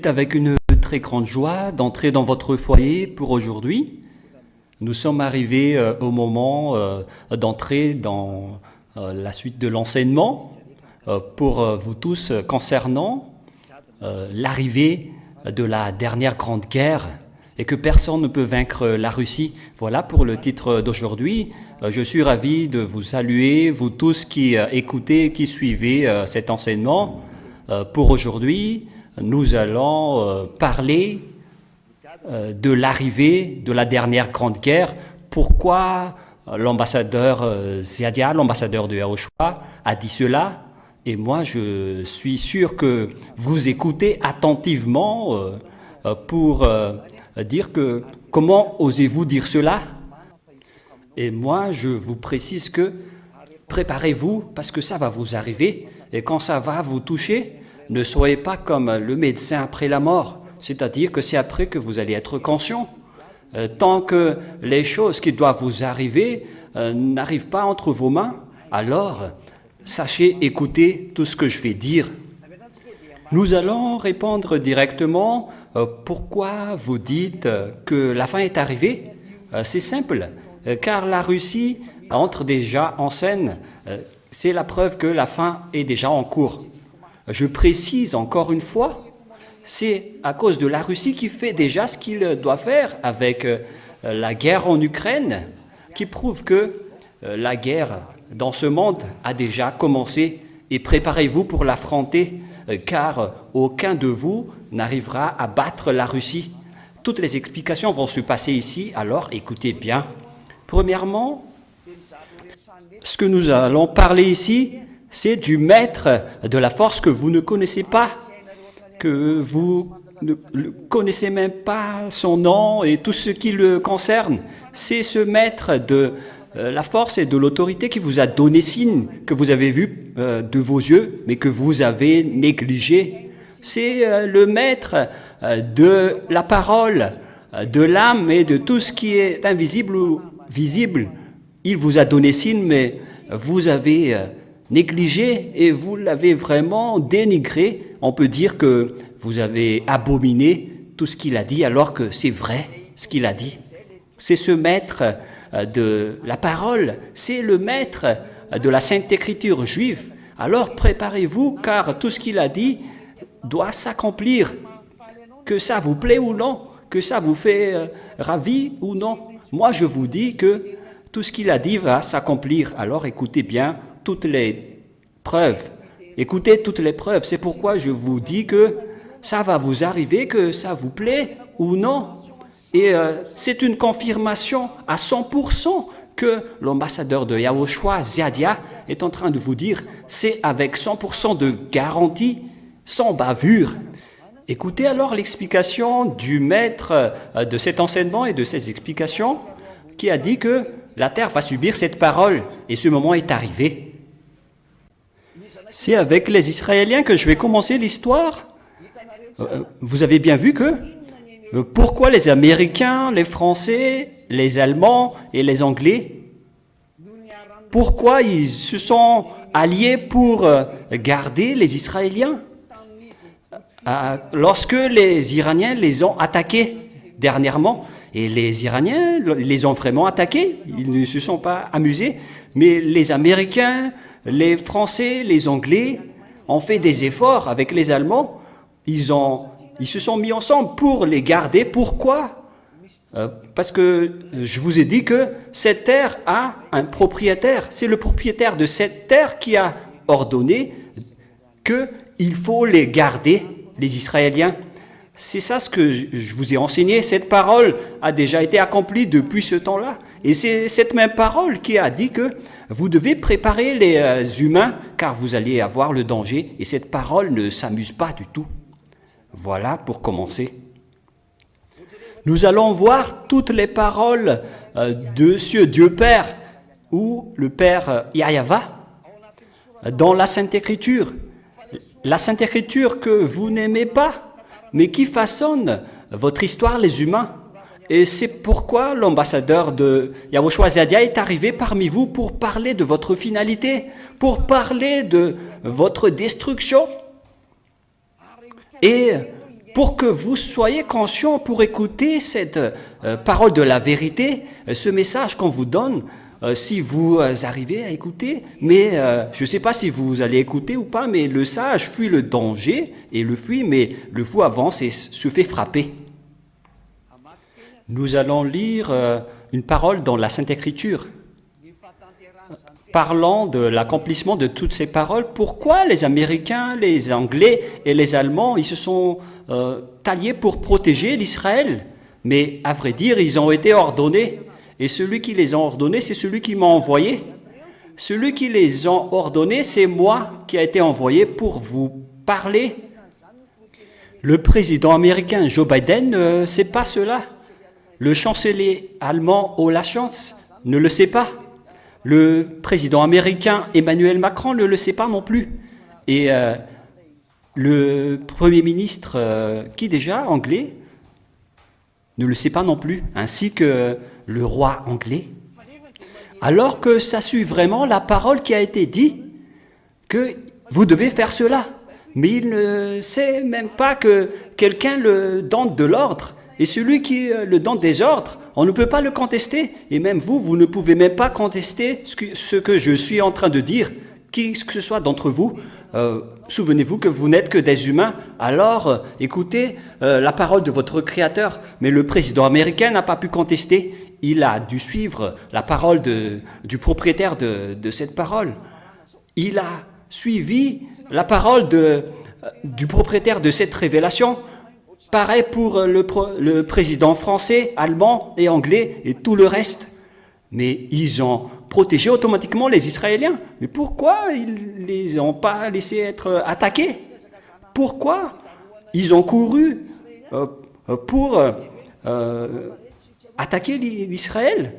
C'est avec une très grande joie d'entrer dans votre foyer pour aujourd'hui. Nous sommes arrivés au moment d'entrer dans la suite de l'enseignement pour vous tous concernant l'arrivée de la dernière grande guerre et que personne ne peut vaincre la Russie. Voilà pour le titre d'aujourd'hui. Je suis ravi de vous saluer, vous tous qui écoutez, qui suivez cet enseignement. Pour aujourd'hui, nous allons parler de l'arrivée de la dernière grande guerre. Pourquoi l'ambassadeur Ziadia, l'ambassadeur de Yahushua, a dit cela? Et moi, je suis sûr que vous écoutez attentivement pour dire que comment osez-vous dire cela? Et moi, je vous précise que préparez-vous parce que ça va vous arriver. Et quand ça va vous toucher, ne soyez pas comme le médecin après la mort. C'est-à-dire que c'est après que vous allez être conscient. Tant que les choses qui doivent vous arriver n'arrivent pas entre vos mains, alors sachez écouter tout ce que je vais dire. Nous allons répondre directement pourquoi vous dites que la fin est arrivée. C'est simple, car la Russie entre déjà en scène. C'est la preuve que la fin est déjà en cours. Je précise encore une fois, c'est à cause de la Russie qui fait déjà ce qu'il doit faire avec la guerre en Ukraine, qui prouve que la guerre dans ce monde a déjà commencé et préparez-vous pour l'affronter, car aucun de vous n'arrivera à battre la Russie. Toutes les explications vont se passer ici, alors écoutez bien. Premièrement, ce que nous allons parler ici, c'est du maître de la force que vous ne connaissez pas, que vous ne connaissez même pas son nom et tout ce qui le concerne. C'est ce maître de la force et de l'autorité qui vous a donné signe, que vous avez vu de vos yeux, mais que vous avez négligé. C'est le maître de la parole, de l'âme et de tout ce qui est invisible ou visible. Il vous a donné signe, mais vous avez négligé et vous l'avez vraiment dénigré. On peut dire que vous avez abominé tout ce qu'il a dit alors que c'est vrai ce qu'il a dit. C'est ce maître de la parole, c'est le maître de la Sainte Écriture juive. Alors préparez-vous car tout ce qu'il a dit doit s'accomplir. Que ça vous plaît ou non, que ça vous fait ravi ou non. Moi je vous dis que tout ce qu'il a dit va s'accomplir. Alors écoutez bien toutes les preuves. Écoutez toutes les preuves. C'est pourquoi je vous dis que ça va vous arriver, que ça vous plaît ou non. Et c'est une confirmation à 100% que l'ambassadeur de Yahushua, Ziadia, est en train de vous dire. C'est avec 100% de garantie, sans bavure. Écoutez alors l'explication du maître de cet enseignement et de ces explications qui a dit que la terre va subir cette parole et ce moment est arrivé. C'est avec les Israéliens que je vais commencer l'histoire. Vous avez bien vu que pourquoi les Américains, les Français, les Allemands et les Anglais, pourquoi ils se sont alliés pour garder les Israéliens lorsque les Iraniens les ont attaqués dernièrement. Et les Iraniens les ont vraiment attaqués, ils ne se sont pas amusés, mais les Américains, les Français, les Anglais ont fait des efforts avec les Allemands, ils se sont mis ensemble pour les garder. Pourquoi? Parce que je vous ai dit que cette terre a un propriétaire, c'est le propriétaire de cette terre qui a ordonné qu'il faut les garder, les Israéliens. C'est ça ce que je vous ai enseigné. Cette parole a déjà été accomplie depuis ce temps-là. Et c'est cette même parole qui a dit que vous devez préparer les humains car vous allez avoir le danger. Et cette parole ne s'amuse pas du tout. Voilà pour commencer. Nous allons voir toutes les paroles de ce Dieu Père ou le Père Yahva dans la Sainte Écriture. La Sainte Écriture que vous n'aimez pas, mais qui façonne votre histoire, les humains. Et c'est pourquoi l'ambassadeur de Yahushua Ziadia est arrivé parmi vous pour parler de votre finalité, pour parler de votre destruction. Et pour que vous soyez conscients, pour écouter cette parole de la vérité, ce message qu'on vous donne, si vous arrivez à écouter, mais je ne sais pas si vous allez écouter ou pas, mais le sage fuit le danger et le fuit, mais le fou avance et se fait frapper. Nous allons lire une parole dans la Sainte Écriture, parlant de l'accomplissement de toutes ces paroles. Pourquoi les Américains, les Anglais et les Allemands, ils se sont alliés pour protéger l'Israël? Mais à vrai dire, ils ont été ordonnés. Et celui qui les a ordonnés, c'est celui qui m'a envoyé. Celui qui les a ordonnés, c'est moi qui a été envoyé pour vous parler. Le président américain Joe Biden ne sait pas cela. Le chancelier allemand Olaf Scholz ne le sait pas. Le président américain Emmanuel Macron ne le sait pas non plus. Et le premier ministre, qui déjà, anglais, ne le sait pas non plus, ainsi que le roi anglais. Alors que ça suit vraiment la parole qui a été dite, que vous devez faire cela. Mais il ne sait même pas que quelqu'un le donne de l'ordre. Et celui qui le donne des ordres, on ne peut pas le contester. Et même vous, vous ne pouvez même pas contester ce que je suis en train de dire. Qui que ce soit d'entre vous, souvenez-vous que vous n'êtes que des humains. Alors, écoutez la parole de votre Créateur. Mais le président américain n'a pas pu contester. Il a dû suivre la parole du propriétaire de cette parole. Il a suivi la parole du propriétaire de cette révélation. Pareil pour le président français, allemand et anglais et tout le reste. Mais ils ont protégé automatiquement les Israéliens. Mais pourquoi ils ne les ont pas laissés être attaqués? Pourquoi ils ont couru pour attaquer l'Israël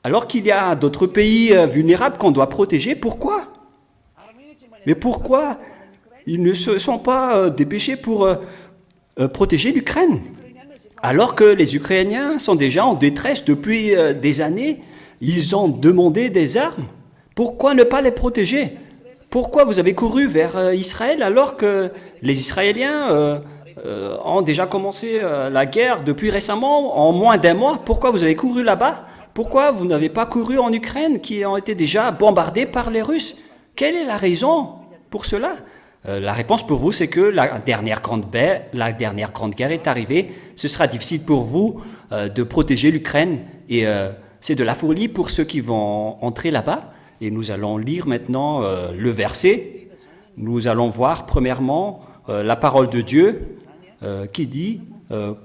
alors qu'il y a d'autres pays vulnérables qu'on doit protéger? Pourquoi? Mais pourquoi ils ne se sont pas dépêchés pour protéger l'Ukraine, alors que les Ukrainiens sont déjà en détresse depuis des années? Ils ont demandé des armes. Pourquoi ne pas les protéger? Pourquoi vous avez couru vers Israël alors que les Israéliens ont déjà commencé la guerre depuis récemment, en moins d'un mois? Pourquoi vous avez couru là-bas? Pourquoi vous n'avez pas couru en Ukraine, qui ont été déjà bombardés par les Russes? Quelle est la raison pour cela? La réponse pour vous, c'est que la dernière grande guerre est arrivée. Ce sera difficile pour vous de protéger l'Ukraine. Et c'est de la folie pour ceux qui vont entrer là-bas. Et nous allons lire maintenant le verset. Nous allons voir premièrement la parole de Dieu qui dit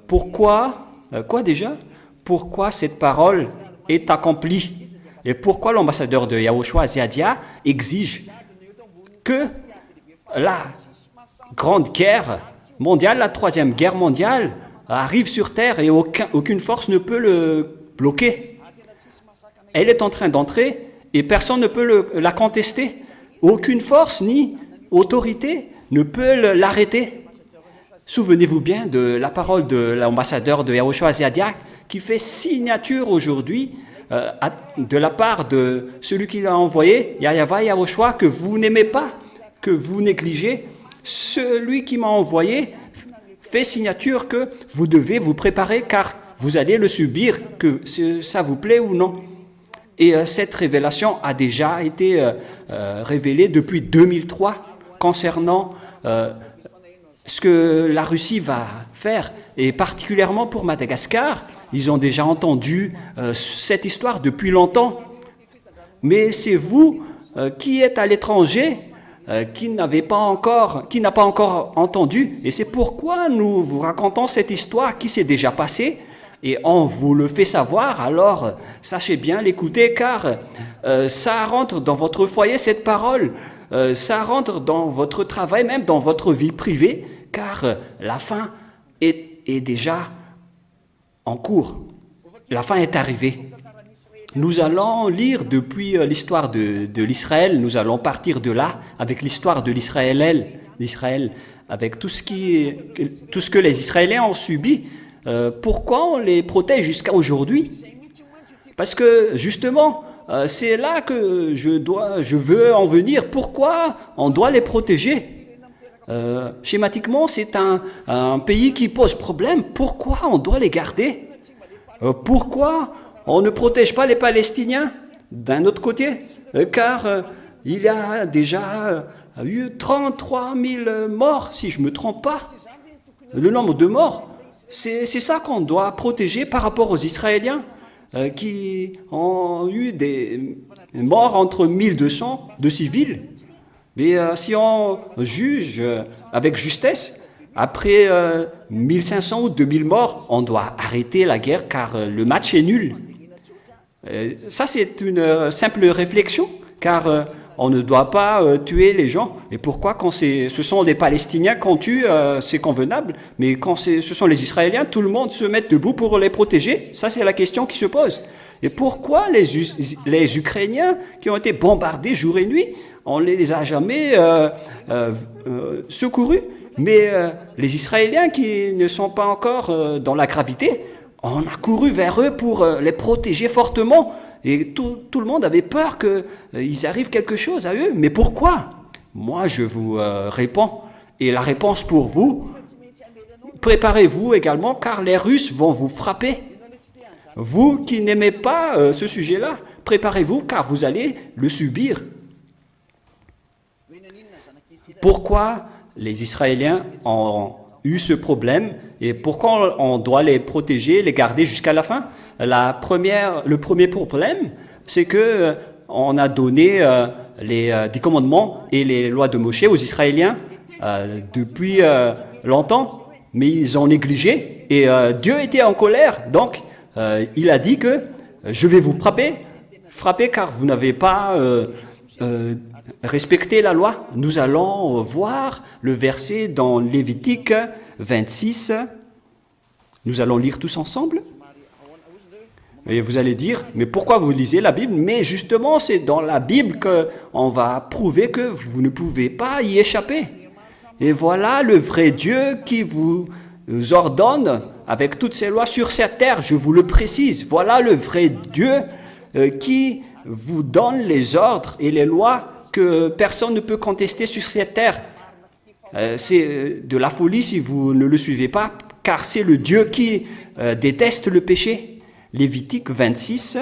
pourquoi, quoi déjà? Pourquoi cette parole est accomplie? Et pourquoi l'ambassadeur de Yahushua Zeadia exige que la grande guerre mondiale, la troisième guerre mondiale, arrive sur Terre et aucune force ne peut le bloquer. Elle est en train d'entrer et personne ne peut la contester. Aucune force ni autorité ne peut l'arrêter. Souvenez-vous bien de la parole de l'ambassadeur de Yahushua Zeadia qui fait signature aujourd'hui de la part de celui qui l'a envoyé, Yahweh Yahushua, que vous n'aimez pas, que vous négligez. Celui qui m'a envoyé fait signature que vous devez vous préparer car vous allez le subir, que ça vous plaît ou non. Et cette révélation a déjà été révélée depuis 2003 concernant ce que la Russie va faire, et particulièrement pour Madagascar. Ils ont déjà entendu cette histoire depuis longtemps. Mais c'est vous qui êtes à l'étranger qui n'a pas encore entendu. Et c'est pourquoi nous vous racontons cette histoire qui s'est déjà passée. Et on vous le fait savoir, alors sachez bien l'écouter, car ça rentre dans votre foyer, cette parole. Ça rentre dans votre travail, même dans votre vie privée, car la fin est déjà en cours. La fin est arrivée. Nous allons lire depuis l'histoire de l'Israël, nous allons partir de là avec l'histoire de l'Israël, avec tout ce que les Israéliens ont subi. Pourquoi on les protège jusqu'à aujourd'hui? Parce que justement, c'est là que je veux en venir. Pourquoi on doit les protéger? schématiquement, c'est un pays qui pose problème. Pourquoi on doit les garder? Pourquoi on ne protège pas les Palestiniens d'un autre côté? Car il y a déjà eu 33 000 morts, si je ne me trompe pas. Le nombre de morts, c'est ça qu'on doit protéger par rapport aux Israéliens qui ont eu des morts entre 1200 de civils. Mais si on juge avec justesse, après 1500 ou 2000 morts, on doit arrêter la guerre car le match est nul. Ça, c'est une simple réflexion, car on ne doit pas tuer les gens. Et pourquoi quand ce sont les Palestiniens qu'on tue, c'est convenable, mais quand ce sont les Israéliens, tout le monde se met debout pour les protéger? Ça, c'est la question qui se pose. Et pourquoi les Ukrainiens qui ont été bombardés jour et nuit, on ne les a jamais secourus? Mais les Israéliens qui ne sont pas encore dans la gravité, on a couru vers eux pour les protéger fortement. Et tout le monde avait peur qu'il arrive quelque chose à eux. Mais pourquoi? Moi, je vous réponds. Et la réponse pour vous, préparez-vous également, car les Russes vont vous frapper. Vous qui n'aimez pas ce sujet-là, préparez-vous, car vous allez le subir. Pourquoi les Israéliens ont eu ce problème et pourquoi on doit les protéger, les garder jusqu'à la fin? Le premier problème, c'est que on a donné les 10 commandements et les lois de Moïse aux Israéliens depuis longtemps, mais ils ont négligé et Dieu était en colère. Donc, il a dit que je vais vous frapper car vous n'avez pas respecté la loi. Nous allons voir le verset dans Lévitique 26. Nous allons lire tous ensemble. Et vous allez dire, mais pourquoi vous lisez la Bible? Mais justement, c'est dans la Bible qu'on va prouver que vous ne pouvez pas y échapper. Et voilà le vrai Dieu qui vous ordonne avec toutes ces lois sur cette terre, je vous le précise. Voilà le vrai Dieu qui vous donne les ordres et les lois que personne ne peut contester sur cette terre. C'est de la folie si vous ne le suivez pas, car c'est le Dieu qui déteste le péché. Lévitique 26,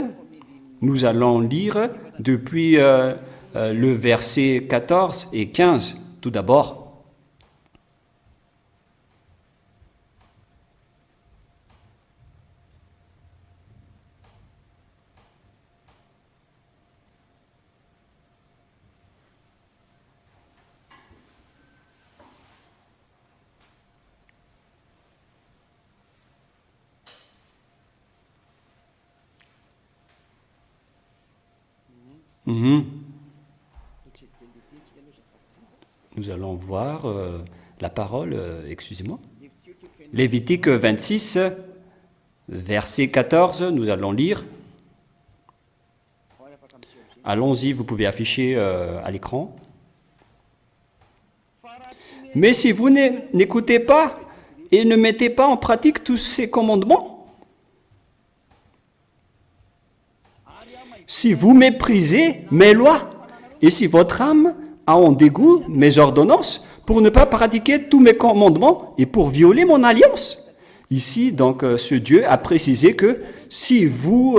nous allons lire depuis le verset 14 et 15 tout d'abord. Nous allons voir la parole, excusez-moi. Lévitique 26, verset 14, nous allons lire. Allons-y, vous pouvez afficher à l'écran. Mais si vous n'écoutez pas et ne mettez pas en pratique tous ces commandements, si vous méprisez mes lois, et si votre âme a en dégoût mes ordonnances, pour ne pas pratiquer tous mes commandements et pour violer mon alliance. Ici, donc, ce Dieu a précisé que si vous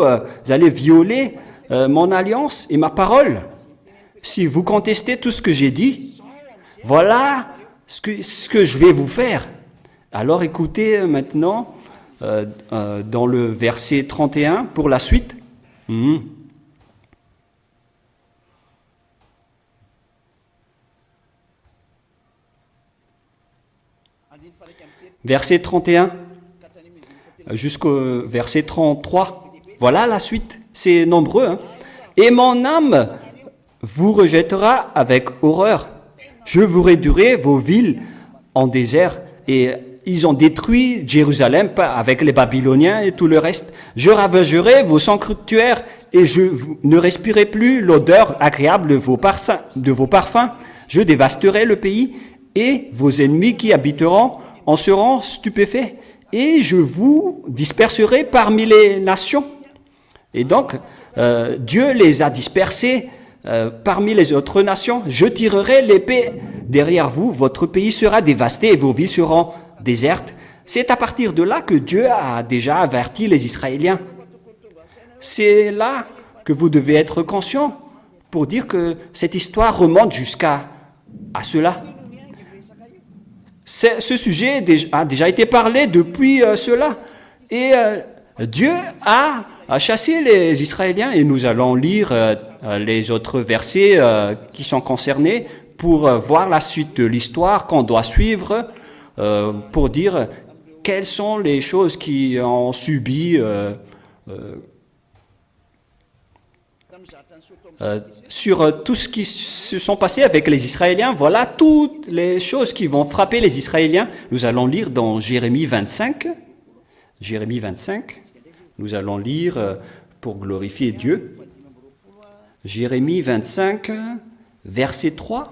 allez violer mon alliance et ma parole, si vous contestez tout ce que j'ai dit, voilà ce que je vais vous faire. Alors écoutez maintenant dans le verset 31 pour la suite. Verset 31 jusqu'au verset 33. Voilà la suite, c'est nombreux. Hein. Et mon âme vous rejettera avec horreur. Je vous réduirai vos villes en désert. Et ils ont détruit Jérusalem avec les Babyloniens et tout le reste. Je ravagerai vos sanctuaires et je ne respirerai plus l'odeur agréable de vos parfums. Je dévasterai le pays et vos ennemis qui habiteront en seront stupéfaits, et je vous disperserai parmi les nations. Et donc, Dieu les a dispersés parmi les autres nations. Je tirerai l'épée derrière vous, votre pays sera dévasté et vos villes seront désertes. C'est à partir de là que Dieu a déjà averti les Israéliens. C'est là que vous devez être conscient pour dire que cette histoire remonte jusqu'à cela. Ce sujet a déjà été parlé depuis cela. Et Dieu a chassé les Israéliens et nous allons lire les autres versets qui sont concernés pour voir la suite de l'histoire qu'on doit suivre pour dire quelles sont les choses qui ont subi sur tout ce qui se sont passés avec les Israéliens. Voilà toutes les choses qui vont frapper les Israéliens. Nous allons lire dans Jérémie 25. Jérémie 25, nous allons lire pour glorifier Dieu. Jérémie 25, verset 3.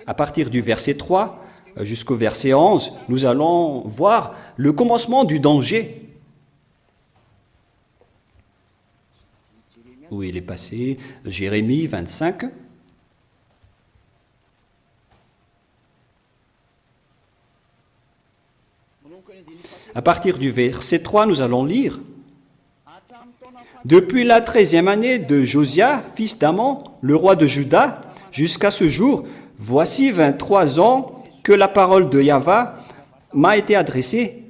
À partir du verset 3 jusqu'au verset 11, nous allons voir le commencement du danger. Où il est passé, Jérémie 25. À partir du verset 3, nous allons lire. Depuis la 13e année de Josia, fils d'Amon, le roi de Juda, jusqu'à ce jour, voici 23 ans que la parole de Yahvé m'a été adressée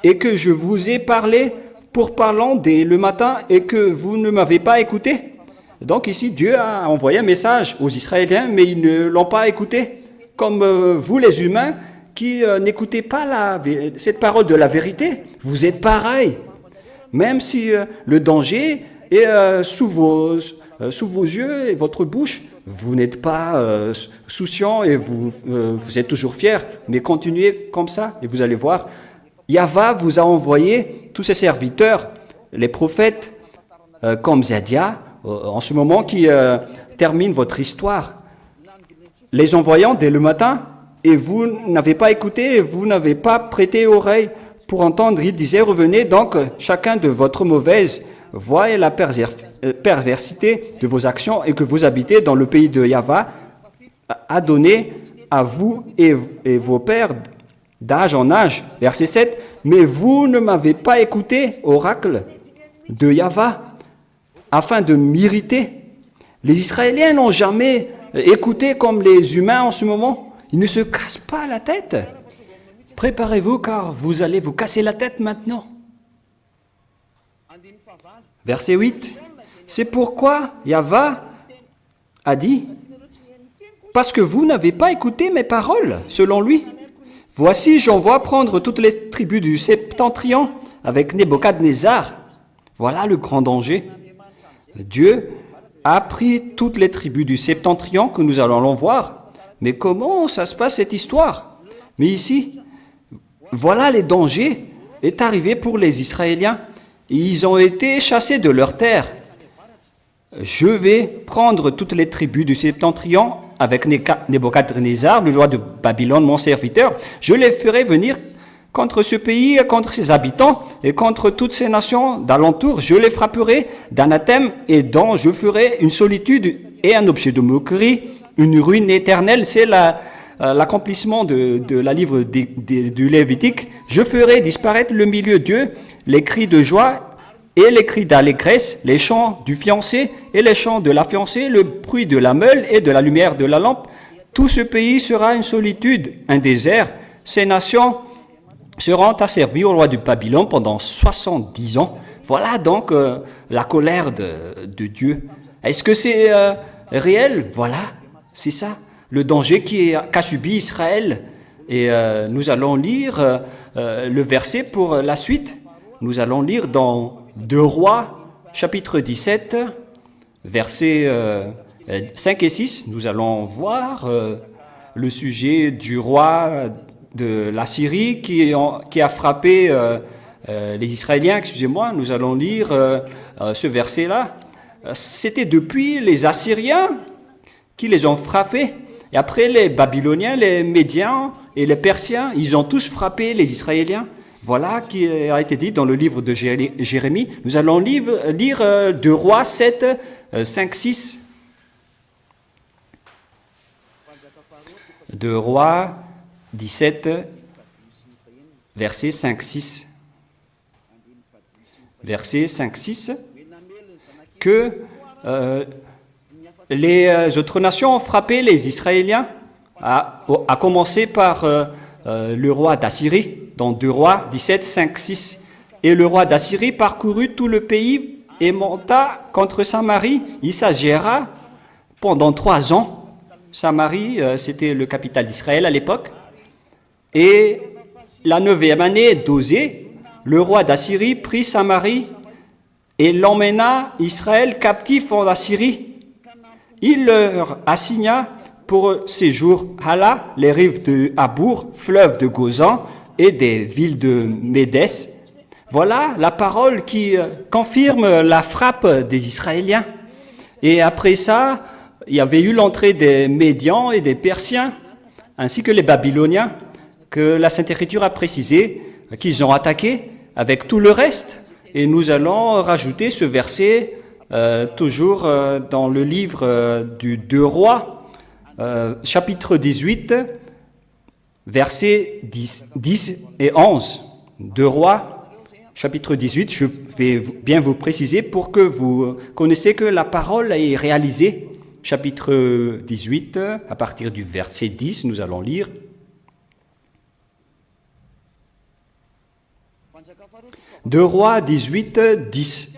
et que je vous ai parlé pour parlant dès le matin et que vous ne m'avez pas écouté. Donc ici, Dieu a envoyé un message aux Israéliens, mais ils ne l'ont pas écouté. Comme vous les humains qui n'écoutez pas cette parole de la vérité, vous êtes pareil. Même si le danger est sous vos yeux et votre bouche, vous n'êtes pas souciant et vous êtes toujours fiers. Mais continuez comme ça et vous allez voir, Yahvé vous a envoyé tous ses serviteurs, les prophètes comme Zadia, en ce moment qui termine votre histoire, les envoyant dès le matin, et vous n'avez pas écouté, et vous n'avez pas prêté oreille pour entendre. Il disait, revenez donc chacun de votre mauvaise voie et la perversité de vos actions, et que vous habitez dans le pays de Yahvé, a donné à vous et vos pères d'âge en âge. Verset 7, mais vous ne m'avez pas écouté, oracle de Yahvé, afin de m'irriter. Les Israéliens n'ont jamais écouté comme les humains en ce moment. Ils ne se cassent pas la tête. Préparez-vous car vous allez vous casser la tête maintenant. Verset 8. C'est pourquoi Yahvé a dit, parce que vous n'avez pas écouté mes paroles, selon lui. Voici, j'envoie prendre toutes les tribus du septentrion avec Nebuchadnezzar. Voilà le grand danger. Dieu a pris toutes les tribus du septentrion que nous allons voir. Mais comment ça se passe cette histoire? Mais ici, voilà les dangers est arrivé pour les Israéliens. Ils ont été chassés de leur terre. Je vais prendre toutes les tribus du septentrion avec Nebuchadnezzar, le roi de Babylone, mon serviteur. Je les ferai venir contre ce pays, contre ses habitants et contre toutes ces nations d'alentour. Je les frapperai d'anathème et dont je ferai une solitude et un objet de moquerie, une ruine éternelle. C'est l'accomplissement de la livre du Lévitique. Je ferai disparaître le milieu d'eux les cris de joie et les cris d'allégresse, les chants du fiancé et les chants de la fiancée, le bruit de la meule et de la lumière de la lampe. Tout ce pays sera une solitude, un désert. Ces nations seront asservies au roi de Babylone pendant 70 ans. Voilà donc la colère de Dieu. Est-ce que c'est réel? Voilà, c'est ça, le danger qu'a subi Israël. Et nous allons lire le verset pour la suite. Nous allons lire dans 2 Rois, chapitre 17, versets 5 et 6. Nous allons voir le sujet du roi de la Syrie qui a frappé les Israéliens. Excusez-moi, nous allons lire ce verset-là. C'était depuis les Assyriens qui les ont frappés. Et après, les Babyloniens, les Médians et les Persiens, ils ont tous frappé les Israéliens. Voilà qui a été dit dans le livre de Jérémie. Nous allons lire 2 Rois 7, 5, 6. 2 Rois 17, versets 5-6. Versets 5-6, que les autres nations ont frappé les Israéliens, à commencer par le roi d'Assyrie, dans 2 Rois 17, 5-6. Et le roi d'Assyrie parcourut tout le pays et monta contre Samarie. Il s'agira pendant 3 ans. Samarie, c'était le capital d'Israël à l'époque. Et la 9e année d'Osée, le roi d'Assyrie prit Samarie et l'emmena Israël captif en Assyrie. Il leur assigna pour séjour Hala, les rives de Habour, fleuve de Gozan et des villes de Médès. Voilà la parole qui confirme la frappe des Israéliens. Et après ça, il y avait eu l'entrée des Médians et des Persiens, ainsi que les Babyloniens, que la Sainte Écriture a précisé qu'ils ont attaqué avec tout le reste. Et nous allons rajouter ce verset toujours dans le livre du 2 Rois, chapitre 18, versets 10 et 11. 2 Rois, chapitre 18, je vais bien vous préciser pour que vous connaissiez que la parole est réalisée. Chapitre 18, à partir du verset 10, nous allons lire. 2 Rois 18, 10,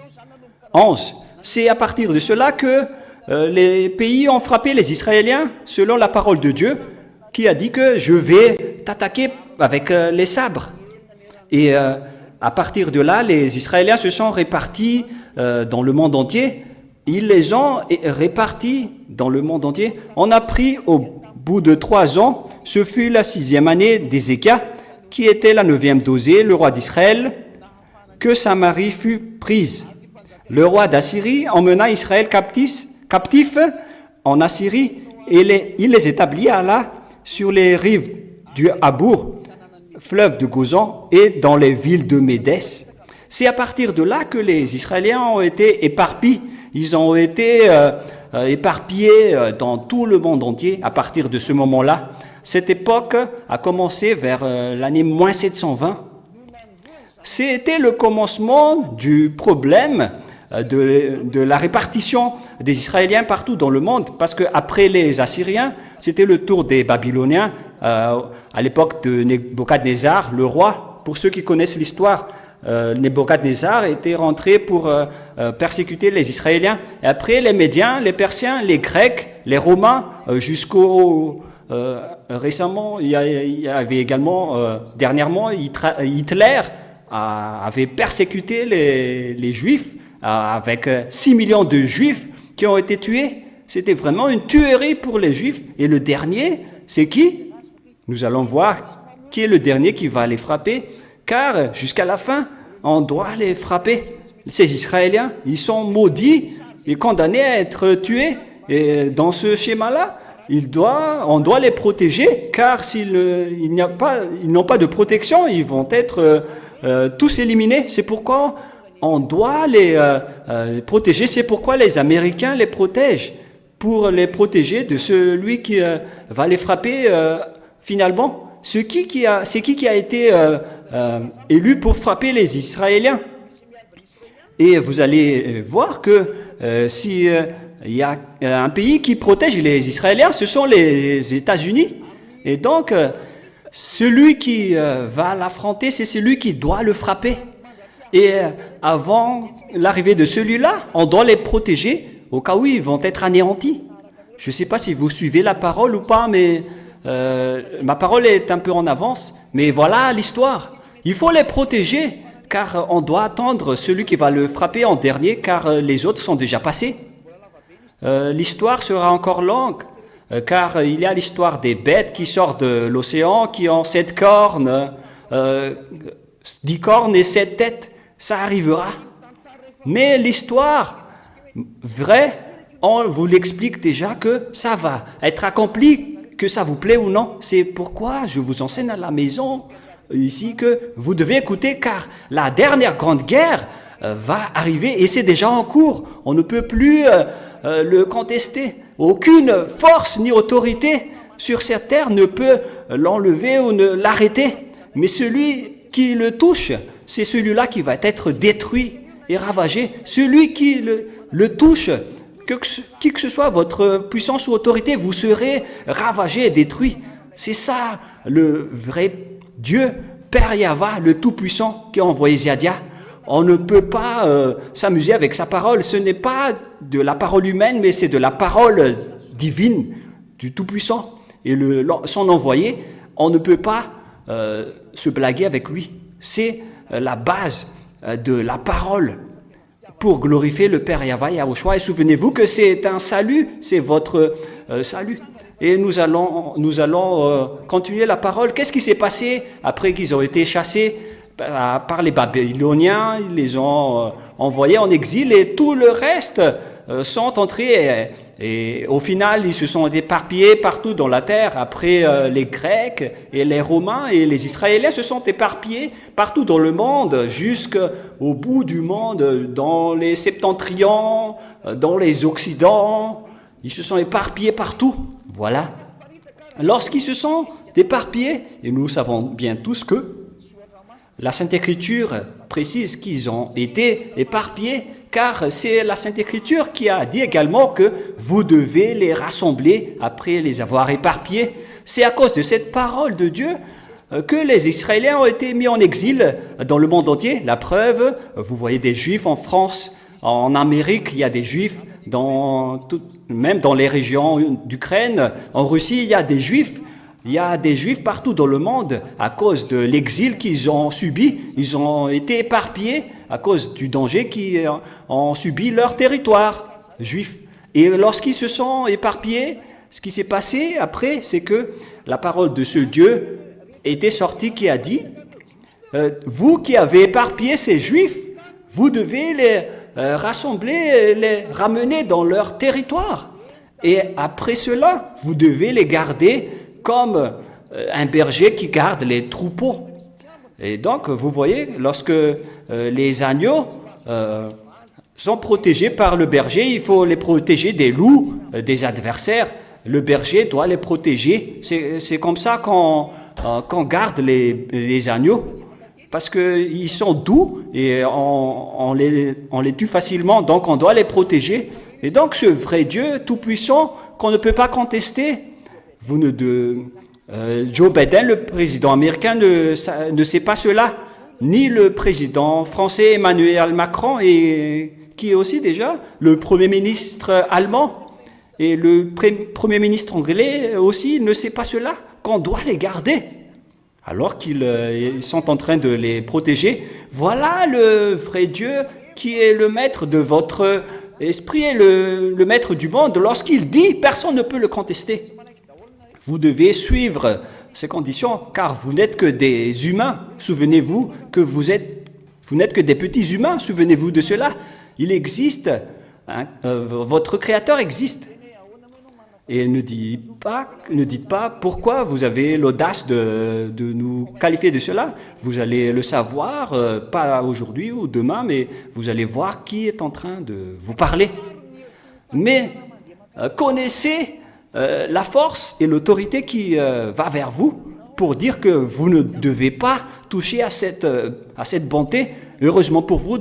11. C'est à partir de cela que les pays ont frappé les Israéliens, selon la parole de Dieu, qui a dit que je vais t'attaquer avec les sabres. Et à partir de là, les Israéliens se sont répartis dans le monde entier. Ils les ont répartis dans le monde entier. On a pris au bout de 3 ans, ce fut la 6e année d'Ézéchias, qui était la 9e d'Osée, le roi d'Israël, que Samarie fut prise. Le roi d'Assyrie emmena Israël captif en Assyrie et il les établit là sur les rives du Habour, fleuve de Gozan, et dans les villes de Médès. C'est à partir de là que les Israéliens ont été éparpillés. Ils ont été éparpillés dans tout le monde entier à partir de ce moment-là. Cette époque a commencé vers l'année moins 720. C'était le commencement du problème de la répartition des Israéliens partout dans le monde, parce qu'après les Assyriens, c'était le tour des Babyloniens, à l'époque de Nebuchadnezzar, le roi. Pour ceux qui connaissent l'histoire, Nebuchadnezzar était rentré pour persécuter les Israéliens. Et après, les Médiens, les Persiens, les Grecs, les Romains, jusqu'au... récemment, il y avait également, dernièrement, Hitler avait persécuté les Juifs, avec 6 millions de Juifs qui ont été tués. C'était vraiment une tuerie pour les Juifs. Et le dernier, c'est qui? Nous allons voir qui est le dernier qui va les frapper, car jusqu'à la fin, on doit les frapper. Ces Israéliens, ils sont maudits et condamnés à être tués. Et dans ce schéma-là, on doit les protéger, car ils n'ont pas de protection, ils vont être tous éliminés. C'est pourquoi on doit les protéger. C'est pourquoi les Américains les protègent, pour les protéger de celui qui va les frapper finalement. C'est qui a été élu pour frapper les Israéliens? Et vous allez voir que si il y a un pays qui protège les Israéliens, ce sont les États-Unis. Et donc, celui qui va l'affronter, c'est celui qui doit le frapper. Et avant l'arrivée de celui-là, on doit les protéger au cas où ils vont être anéantis. Je ne sais pas si vous suivez la parole ou pas, mais ma parole est un peu en avance. Mais voilà l'histoire. Il faut les protéger, car on doit attendre celui qui va le frapper en dernier, car les autres sont déjà passés. L'histoire sera encore longue, car il y a l'histoire des bêtes qui sortent de l'océan, qui ont 7 cornes, 10 cornes et 7 têtes. Ça arrivera. Mais l'histoire vraie, on vous l'explique déjà que ça va être accompli, que ça vous plaît ou non. C'est pourquoi je vous enseigne à la maison ici que vous devez écouter, car la dernière grande guerre va arriver et c'est déjà en cours. On ne peut plus le contester. Aucune force ni autorité sur cette terre ne peut l'enlever ou ne l'arrêter. Mais celui qui le touche, c'est celui-là qui va être détruit et ravagé. Celui qui le touche, qui que ce soit votre puissance ou autorité, vous serez ravagé et détruit. C'est ça le vrai Dieu, Père Yahva, le Tout-Puissant qui a envoyé Ziadia. On ne peut pas s'amuser avec sa parole. Ce n'est pas de la parole humaine, mais c'est de la parole divine du Tout-Puissant. Et son envoyé, on ne peut pas se blaguer avec lui. C'est la base de la parole pour glorifier le Père Yahva Yahushua. Et souvenez-vous que c'est un salut, c'est votre salut. Et nous allons continuer la parole. Qu'est-ce qui s'est passé après qu'ils ont été chassés par les Babyloniens? Ils les ont envoyés en exil et tout le reste sont entrés. Et au final, ils se sont éparpillés partout dans la terre. Après, les Grecs et les Romains et les Israéliens se sont éparpillés partout dans le monde, jusqu'au bout du monde, dans les septentrions, dans les occidents. Ils se sont éparpillés partout. Voilà. Lorsqu'ils se sont éparpillés, et nous savons bien tous que la Sainte Écriture précise qu'ils ont été éparpillés, car c'est la Sainte Écriture qui a dit également que vous devez les rassembler après les avoir éparpillés. C'est à cause de cette parole de Dieu que les Israéliens ont été mis en exil dans le monde entier. La preuve, vous voyez des Juifs en France, en Amérique, il y a des Juifs, même dans les régions d'Ukraine, en Russie, il y a des Juifs. Il y a des Juifs partout dans le monde à cause de l'exil qu'ils ont subi. Ils ont été éparpillés à cause du danger qu'ils ont subi leur territoire juif. Et lorsqu'ils se sont éparpillés, ce qui s'est passé après, c'est que la parole de ce Dieu était sortie qui a dit vous qui avez éparpillé ces Juifs, vous devez les rassembler, les ramener dans leur territoire. Et après cela, vous devez les garder comme un berger qui garde les troupeaux. Et donc, vous voyez, lorsque les agneaux sont protégés par le berger, il faut les protéger des loups, des adversaires. Le berger doit les protéger. C'est comme ça qu'on garde les agneaux, parce qu'ils sont doux et on les tue facilement, donc on doit les protéger. Et donc, ce vrai Dieu tout-puissant qu'on ne peut pas contester, Joe Biden, le président américain, ne sait pas cela, ni le président français Emmanuel Macron, et qui est aussi déjà le Premier ministre allemand, et le Premier ministre anglais aussi ne sait pas cela, qu'on doit les garder, alors qu'ils sont en train de les protéger. Voilà le vrai Dieu qui est le maître de votre esprit et le maître du monde. Lorsqu'il dit, personne ne peut le contester. Vous devez suivre ces conditions, car vous n'êtes que des humains. Souvenez-vous que vous n'êtes que des petits humains. Souvenez-vous de cela. Il existe, votre Créateur existe. Et ne dites pas pourquoi vous avez l'audace de nous qualifier de cela. Vous allez le savoir, pas aujourd'hui ou demain, mais vous allez voir qui est en train de vous parler. Mais connaissez la force et l'autorité qui va vers vous pour dire que vous ne devez pas toucher à cette bonté. Heureusement pour vous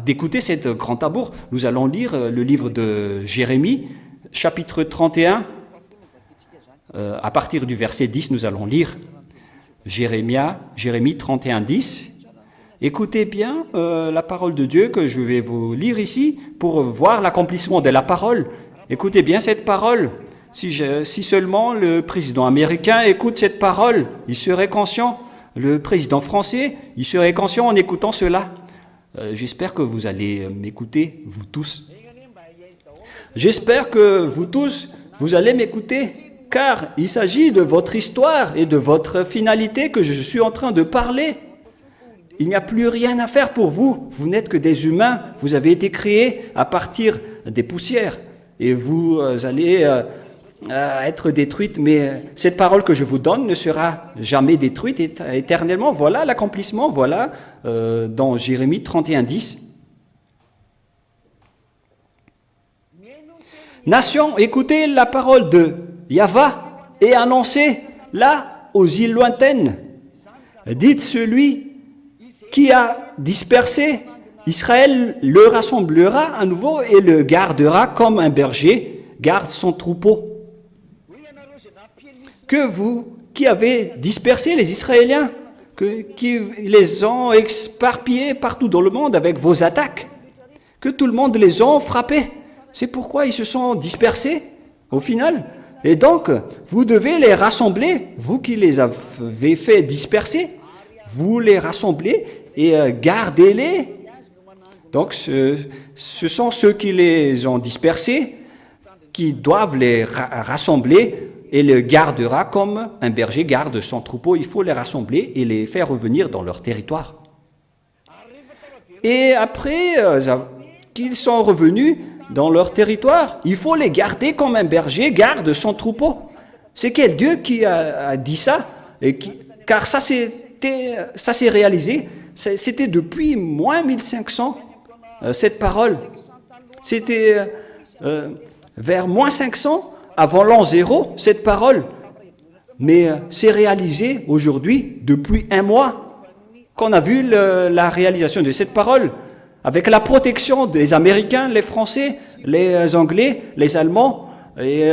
d'écouter cette grande tabour. Nous allons lire le livre de Jérémie, chapitre 31. À partir du verset 10, nous allons lire Jérémie 31, 10. Écoutez bien la parole de Dieu que je vais vous lire ici pour voir l'accomplissement de la parole. Écoutez bien cette parole. Si seulement le président américain écoute cette parole, il serait conscient. Le président français, il serait conscient en écoutant cela. J'espère que vous allez m'écouter, vous tous. J'espère que vous tous, vous allez m'écouter, car il s'agit de votre histoire et de votre finalité que je suis en train de parler. Il n'y a plus rien à faire pour vous. Vous n'êtes que des humains. Vous avez été créés à partir des poussières. Et vous allez être détruite, mais cette parole que je vous donne ne sera jamais détruite éternellement. Voilà l'accomplissement, voilà dans Jérémie 31, 10. Nation, écoutez la parole de Yahva est annoncé là, aux îles lointaines. Dites celui qui a dispersé Israël le rassemblera à nouveau et le gardera comme un berger garde son troupeau. Que vous, qui avez dispersé les Israéliens, qui les ont éparpillés partout dans le monde avec vos attaques, que tout le monde les a frappés. C'est pourquoi ils se sont dispersés au final. Et donc, vous devez les rassembler, vous qui les avez fait disperser, vous les rassemblez et gardez-les. Donc, ce sont ceux qui les ont dispersés qui doivent les rassembler et le gardera comme un berger garde son troupeau. Il faut les rassembler et les faire revenir dans leur territoire. Et après qu'ils sont revenus dans leur territoire, il faut les garder comme un berger garde son troupeau. C'est quel Dieu qui a dit ça? Car ça s'est réalisé, c'était depuis moins 1500, cette parole. C'était vers moins 500, avant l'an 0, cette parole. Mais c'est réalisé aujourd'hui, depuis un mois, qu'on a vu la réalisation de cette parole, avec la protection des Américains, les Français, les Anglais, les Allemands, et,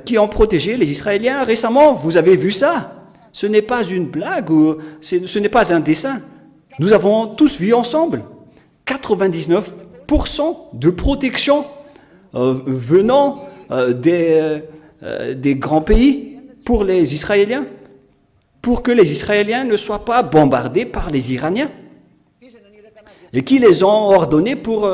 qui ont protégé les Israéliens. Récemment, vous avez vu ça. Ce n'est pas une blague, ce n'est pas un dessin. Nous avons tous vu ensemble 99% de protection venant des grands pays pour les Israéliens, pour que les Israéliens ne soient pas bombardés par les Iraniens, et qui les ont ordonnés pour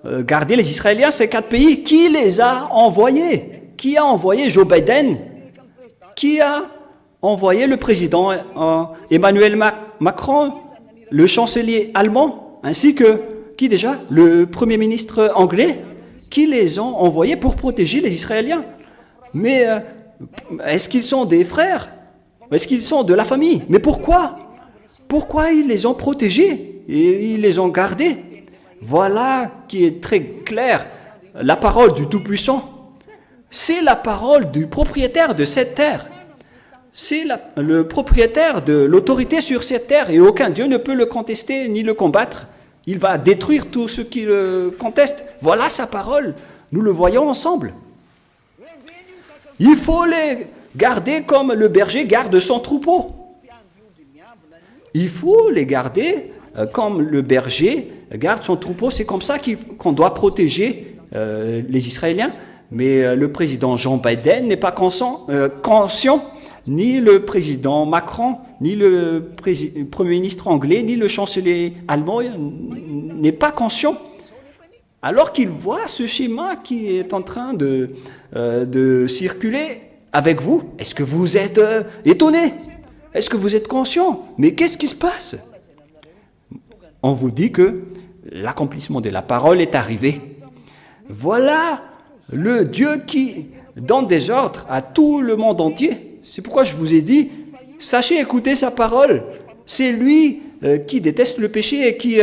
garder les Israéliens, ces 4 pays. Qui les a envoyés? Qui a envoyé Joe Biden? Qui a envoyé le président Emmanuel Macron, le chancelier allemand, ainsi que, qui déjà? Le premier ministre anglais, qui les ont envoyés pour protéger les Israéliens. Mais est-ce qu'ils sont des frères? Est-ce qu'ils sont de la famille? Mais pourquoi? Pourquoi ils les ont protégés et ils les ont gardés? Voilà qui est très clair. La parole du Tout-Puissant, c'est la parole du propriétaire de cette terre. C'est le propriétaire de l'autorité sur cette terre et aucun Dieu ne peut le contester ni le combattre. Il va détruire tout ce qui le conteste. Voilà sa parole. Nous le voyons ensemble. Il faut les garder comme le berger garde son troupeau. Il faut les garder comme le berger garde son troupeau. C'est comme ça qu'on doit protéger les Israéliens. Mais le président Joe Biden n'est pas conscient, ni le président Macron, ni le premier ministre anglais, ni le chancelier allemand n'est pas conscient. Alors qu'il voit ce schéma qui est en train de circuler avec vous, est-ce que vous êtes étonné? Est-ce que vous êtes conscient? Mais qu'est-ce qui se passe? On vous dit que l'accomplissement de la parole est arrivé. Voilà le Dieu qui donne des ordres à tout le monde entier. C'est pourquoi je vous ai dit, sachez écouter sa parole. C'est lui qui déteste le péché et qui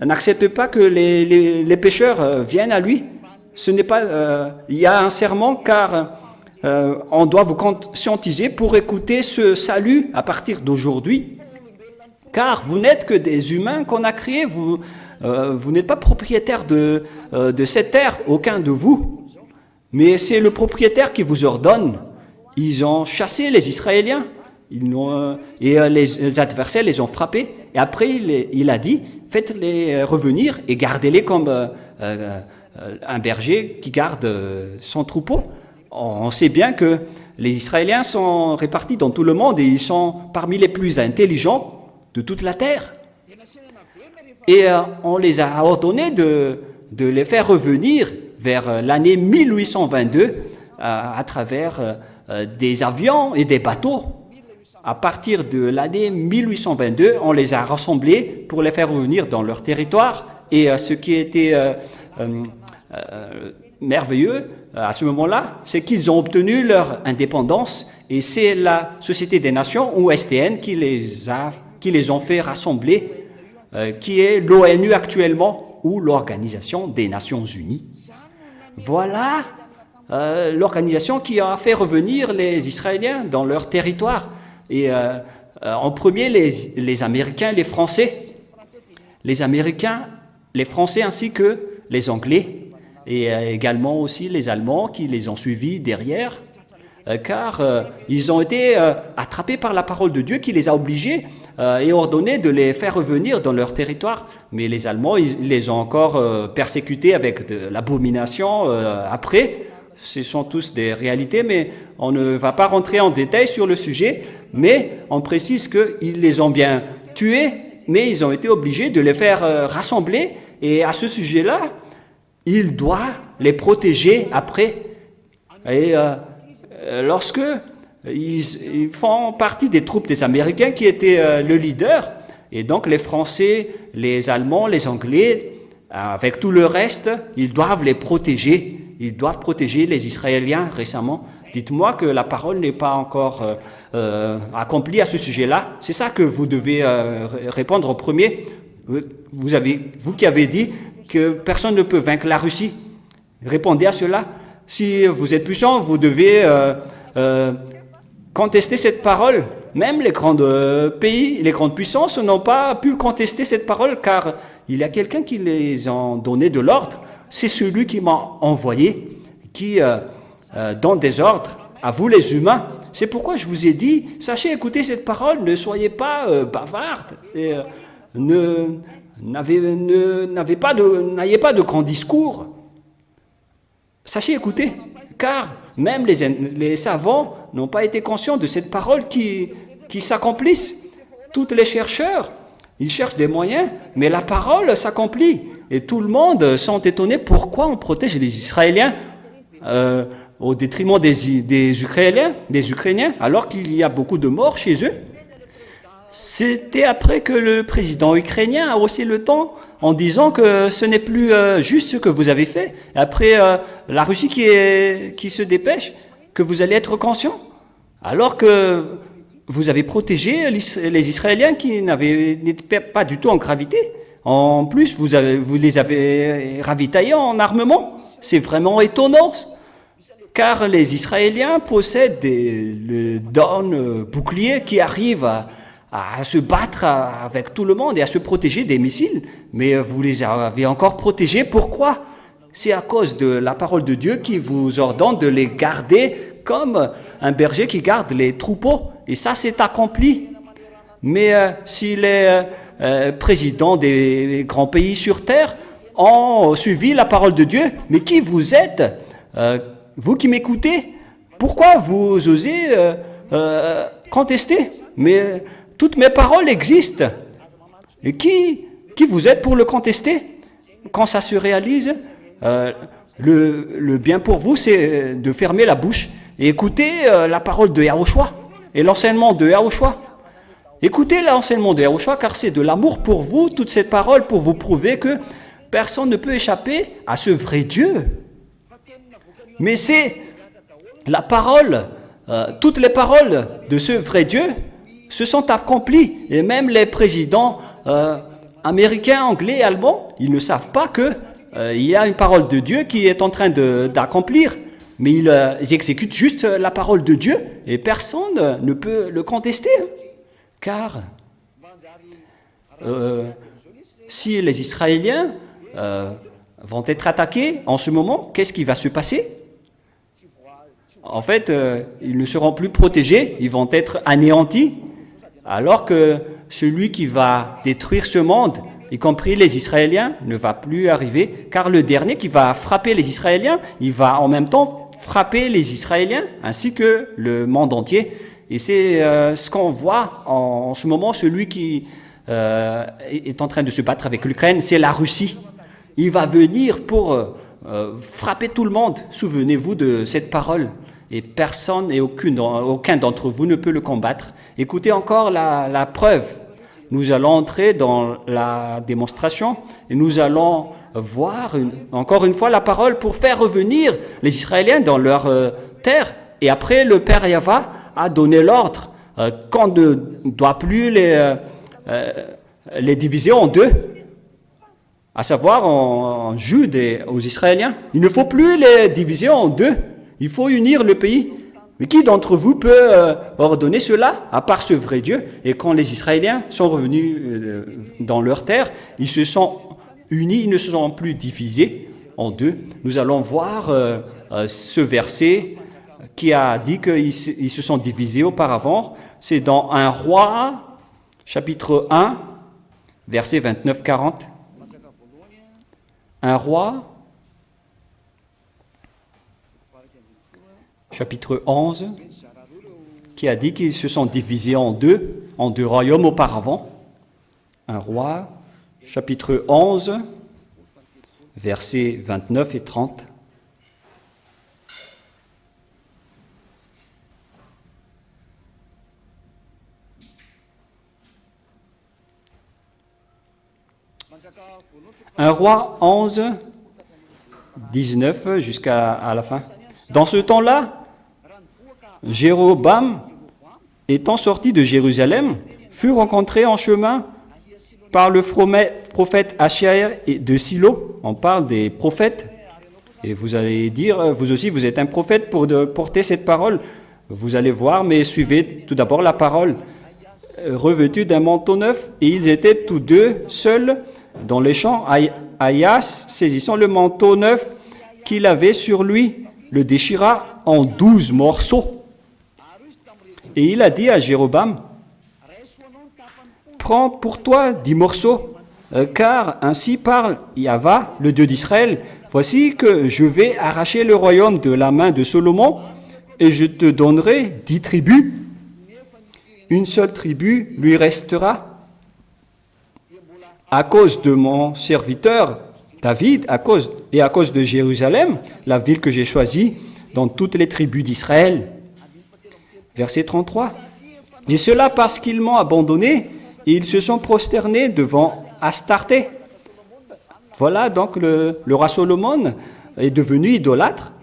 n'accepte pas que les pécheurs viennent à lui. Ce n'est pas, il y a un serment car on doit vous conscientiser pour écouter ce salut à partir d'aujourd'hui. Car vous n'êtes que des humains qu'on a créés, vous n'êtes pas propriétaire de cette terre, aucun de vous. Mais c'est le propriétaire qui vous ordonne. Ils ont chassé les Israéliens et les adversaires les ont frappés. Et après, il a dit, faites-les revenir et gardez-les comme un berger qui garde son troupeau. On sait bien que les Israéliens sont répartis dans tout le monde et ils sont parmi les plus intelligents de toute la terre. Et on les a ordonnés de les faire revenir vers l'année 1822 à travers des avions et des bateaux. À partir de l'année 1822, on les a rassemblés pour les faire revenir dans leur territoire. Et ce qui était merveilleux à ce moment-là, c'est qu'ils ont obtenu leur indépendance. Et c'est la Société des Nations, ou SDN, qui les ont fait rassembler, qui est l'ONU actuellement, ou l'Organisation des Nations Unies. Voilà l'organisation qui a fait revenir les Israéliens dans leur territoire. Et en premier, les Américains, les Français. Les Américains, les Français ainsi que les Anglais. Et également aussi les Allemands qui les ont suivis derrière. Car ils ont été attrapés par la parole de Dieu qui les a obligés et ordonné de les faire revenir dans leur territoire. Mais les Allemands, ils les ont encore persécutés avec de l'abomination après. Ce sont tous des réalités, mais on ne va pas rentrer en détail sur le sujet. Mais on précise qu'ils les ont bien tués, mais ils ont été obligés de les faire rassembler. Et à ce sujet-là, il doit les protéger après. Et lorsque ils font partie des troupes des Américains qui étaient le leader, et donc les Français, les Allemands, les Anglais, avec tout le reste, ils doivent les protéger. Ils doivent protéger les Israéliens récemment. Dites-moi que la parole n'est pas encore accomplie à ce sujet-là. C'est ça que vous devez répondre en premier. Vous qui avez dit que personne ne peut vaincre la Russie, répondez à cela. Si vous êtes puissant, vous devez contester cette parole. Même les grands pays, les grandes puissances n'ont pas pu contester cette parole car il y a quelqu'un qui les a donné de l'ordre. C'est celui qui m'a envoyé, qui donne des ordres à vous les humains. C'est pourquoi je vous ai dit, sachez écouter cette parole, ne soyez pas bavardes, et n'ayez pas de grands discours. Sachez écouter, car même les savants n'ont pas été conscients de cette parole qui s'accomplisse. Tous les chercheurs, ils cherchent des moyens, mais la parole s'accomplit. Et tout le monde sont étonnés pourquoi on protège les Israéliens au détriment des Ukrainiens, alors qu'il y a beaucoup de morts chez eux. C'était après que le président ukrainien a haussé le ton en disant que ce n'est plus juste ce que vous avez fait. Après la Russie qui se dépêche, que vous allez être conscient. Alors que vous avez protégé les Israéliens qui n'étaient pas du tout en gravité. En plus, vous les avez ravitaillés en armement. C'est vraiment étonnant. Car les Israéliens possèdent des drones boucliers qui arrivent à se battre avec tout le monde et à se protéger des missiles. Mais vous les avez encore protégés. Pourquoi? C'est à cause de la parole de Dieu qui vous ordonne de les garder comme un berger qui garde les troupeaux. Et ça, c'est accompli. Mais si les présidents des grands pays sur terre ont suivi la parole de Dieu, mais qui vous êtes? Vous qui m'écoutez, pourquoi vous osez contester? Mais toutes mes paroles existent. Et qui vous êtes pour le contester? Quand ça se réalise, le bien pour vous, c'est de fermer la bouche et écouter la parole de Yahushua et l'enseignement de Yahushua. Écoutez l'enseignement de Yahushua, car c'est de l'amour pour vous, toute cette parole, pour vous prouver que personne ne peut échapper à ce vrai Dieu. Mais c'est la parole, toutes les paroles de ce vrai Dieu se sont accomplies. Et même les présidents américains, anglais, allemands, ils ne savent pas qu'il y a une parole de Dieu qui est en train d'accomplir. Mais ils exécutent juste la parole de Dieu et personne ne peut le contester. Car si les Israéliens vont être attaqués en ce moment, qu'est-ce qui va se passer? En fait, ils ne seront plus protégés, ils vont être anéantis, alors que celui qui va détruire ce monde, y compris les Israéliens, ne va plus arriver, car le dernier qui va frapper les Israéliens, il va en même temps frapper les Israéliens ainsi que le monde entier. Et c'est ce qu'on voit en ce moment, celui qui est en train de se battre avec l'Ukraine, c'est la Russie. Il va venir pour frapper tout le monde. Souvenez-vous de cette parole. Et personne et aucun d'entre vous ne peut le combattre. Écoutez encore la preuve. Nous allons entrer dans la démonstration et nous allons voir encore une fois la parole pour faire revenir les Israéliens dans leur terre. Et après, le Père Yahva a donné l'ordre qu'on ne doit plus les diviser en deux, à savoir en Jude et aux Israéliens. Il ne faut plus les diviser en deux. Il faut unir le pays. Mais qui d'entre vous peut ordonner cela, à part ce vrai Dieu? Et quand les Israéliens sont revenus dans leur terre, ils se sont unis, ils ne se sont plus divisés en deux. Nous allons voir ce verset qui a dit qu'ils se sont divisés auparavant. C'est dans 1 Roi, chapitre 1, verset 29-40. 1 Roi, chapitre 11, qui a dit qu'ils se sont divisés en deux royaumes auparavant. 1 Roi, chapitre 11, versets 29 et 30. Un roi 11, 19 jusqu'à la fin. Dans ce temps-là, Jéroboam, étant sorti de Jérusalem, fut rencontré en chemin par le prophète Achaïa de Silo. On parle des prophètes. Et vous allez dire, vous aussi, vous êtes un prophète pour porter cette parole. Vous allez voir, mais suivez tout d'abord la parole. Revêtus d'un manteau neuf, et ils étaient tous deux seuls dans les champs. Ahias, saisissant le manteau neuf qu'il avait sur lui, le déchira en 12 morceaux. Et il a dit à Jéroboam, prends pour toi 10 morceaux, car ainsi parle Yahva, le Dieu d'Israël. Voici que je vais arracher le royaume de la main de Salomon, et je te donnerai 10 tribus. Une seule tribu lui restera. À cause de mon serviteur David, à cause de Jérusalem, la ville que j'ai choisie dans toutes les tribus d'Israël. Verset 33. Et cela parce qu'ils m'ont abandonné, et ils se sont prosternés devant Astarté. Voilà donc le roi Salomon est devenu idolâtre,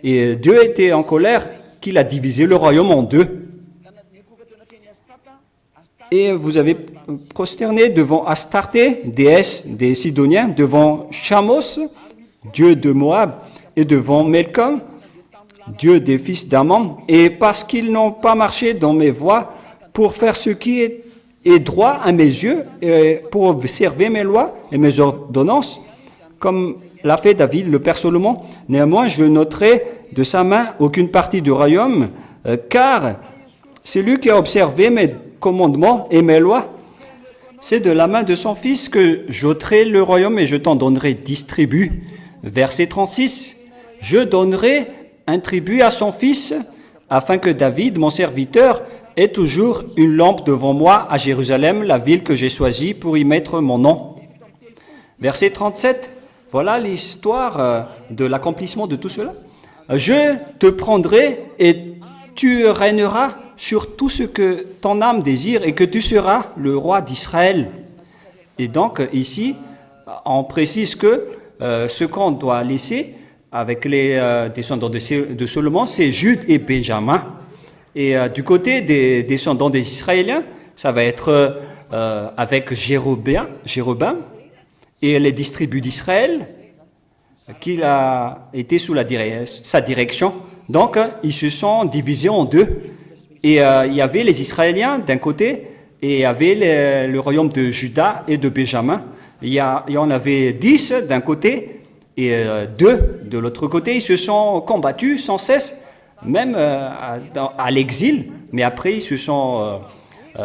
et Dieu était en colère qu'il a divisé le royaume en deux. Et vous avez prosterné devant Astarté, déesse des Sidoniens, devant Chamos, dieu de Moab, et devant Melcom, dieu des fils d'Ammon. Et parce qu'ils n'ont pas marché dans mes voies pour faire ce qui est droit à mes yeux, et pour observer mes lois et mes ordonnances, comme l'a fait David, le père Salomon, néanmoins je n'ôterai de sa main aucune partie du royaume, car c'est lui qui a observé mes commandements et mes lois. C'est de la main de son fils que j'ôterai le royaume et je t'en donnerai 10 tribus. Verset 36. Je donnerai un tribut à son fils, afin que David, mon serviteur, ait toujours une lampe devant moi à Jérusalem, la ville que j'ai choisie pour y mettre mon nom. Verset 37. Voilà l'histoire de l'accomplissement de tout cela. Je te prendrai et tu régneras sur tout ce que ton âme désire et que tu seras le roi d'Israël. Et donc ici, on précise que ce qu'on doit laisser avec les descendants de Salomon, c'est Jude et Benjamin. Et du côté des descendants des Israéliens, ça va être avec Jéroboam et les 10 tribus d'Israël, qu'il a été sous sa direction. Donc, ils se sont divisés en deux. Et il y avait les Israéliens d'un côté, et il y avait le royaume de Juda et de Benjamin. Il y en avait 10 d'un côté, et 2 de l'autre côté. Ils se sont combattus sans cesse, même à l'exil, mais après ils se sont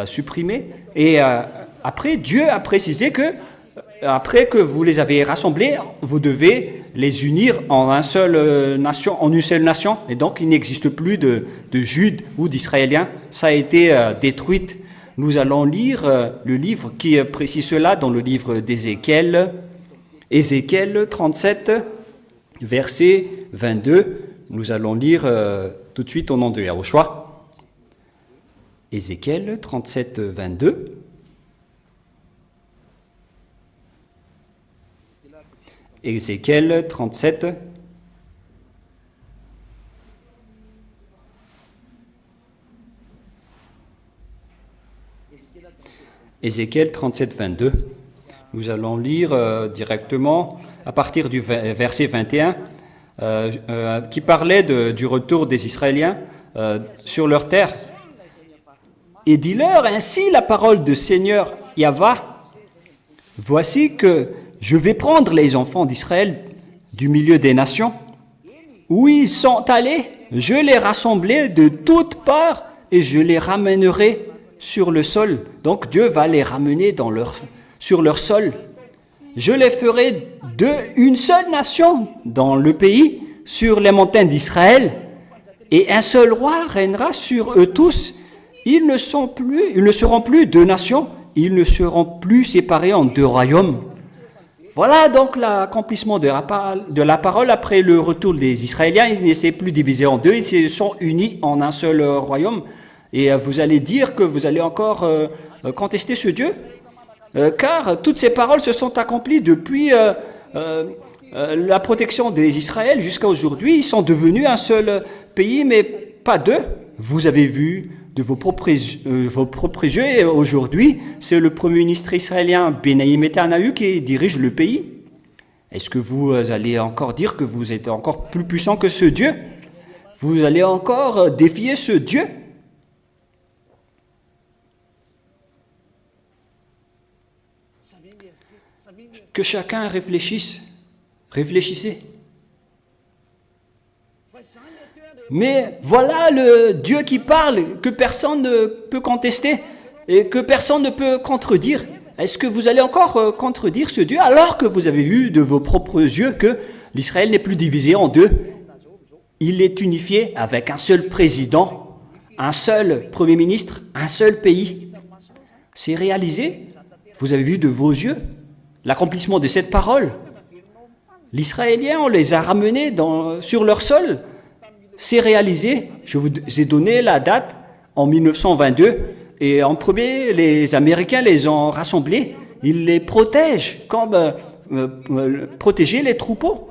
supprimés. Et après, Dieu a précisé que, après que vous les avez rassemblés, vous devez les unir en une seule nation. Et donc, il n'existe plus de Jude ou d'Israéliens. Ça a été détruit. Nous allons lire le livre qui précise cela dans le livre d'Ézéchiel. Ézéchiel 37, verset 22. Nous allons lire tout de suite au nom de Yahushua. Ézéchiel 37, 22. Ézéchiel 37. Ézéchiel 37, 22. Nous allons lire directement à partir du verset 21. qui parlait du retour des Israéliens sur leur terre. Et dis-leur ainsi la parole de Seigneur Yahva. Voici que je vais prendre les enfants d'Israël du milieu des nations, où ils sont allés, je les rassemblerai de toutes parts et je les ramènerai sur le sol. Donc Dieu va les ramener sur leur sol. Je les ferai une seule nation dans le pays, sur les montagnes d'Israël, et un seul roi régnera sur eux tous. Ils ne seront plus deux nations, ils ne seront plus séparés en deux royaumes. Voilà donc l'accomplissement de la parole après le retour des Israéliens. Ils ne s'est plus divisés en deux, ils se sont unis en un seul royaume. Et vous allez dire que vous allez encore contester ce Dieu, car toutes ces paroles se sont accomplies depuis la protection des Israël jusqu'à aujourd'hui. Ils sont devenus un seul pays, mais pas deux. Vous avez vu de vos propres yeux, et aujourd'hui, c'est le premier ministre israélien Benjamin Netanyahu qui dirige le pays. Est-ce que vous allez encore dire que vous êtes encore plus puissant que ce Dieu? Vous allez encore défier ce Dieu? Que chacun réfléchisse. Réfléchissez. Mais voilà le Dieu qui parle, que personne ne peut contester et que personne ne peut contredire. Est-ce que vous allez encore contredire ce Dieu alors que vous avez vu de vos propres yeux que l'Israël n'est plus divisé en deux? Il est unifié avec un seul président, un seul premier ministre, un seul pays. C'est réalisé. Vous avez vu de vos yeux l'accomplissement de cette parole. L'Israélien, on les a ramenés sur leur sol. C'est réalisé. Je vous ai donné la date en 1922. Et en premier, les Américains les ont rassemblés. Ils les protègent, comme protéger les troupeaux.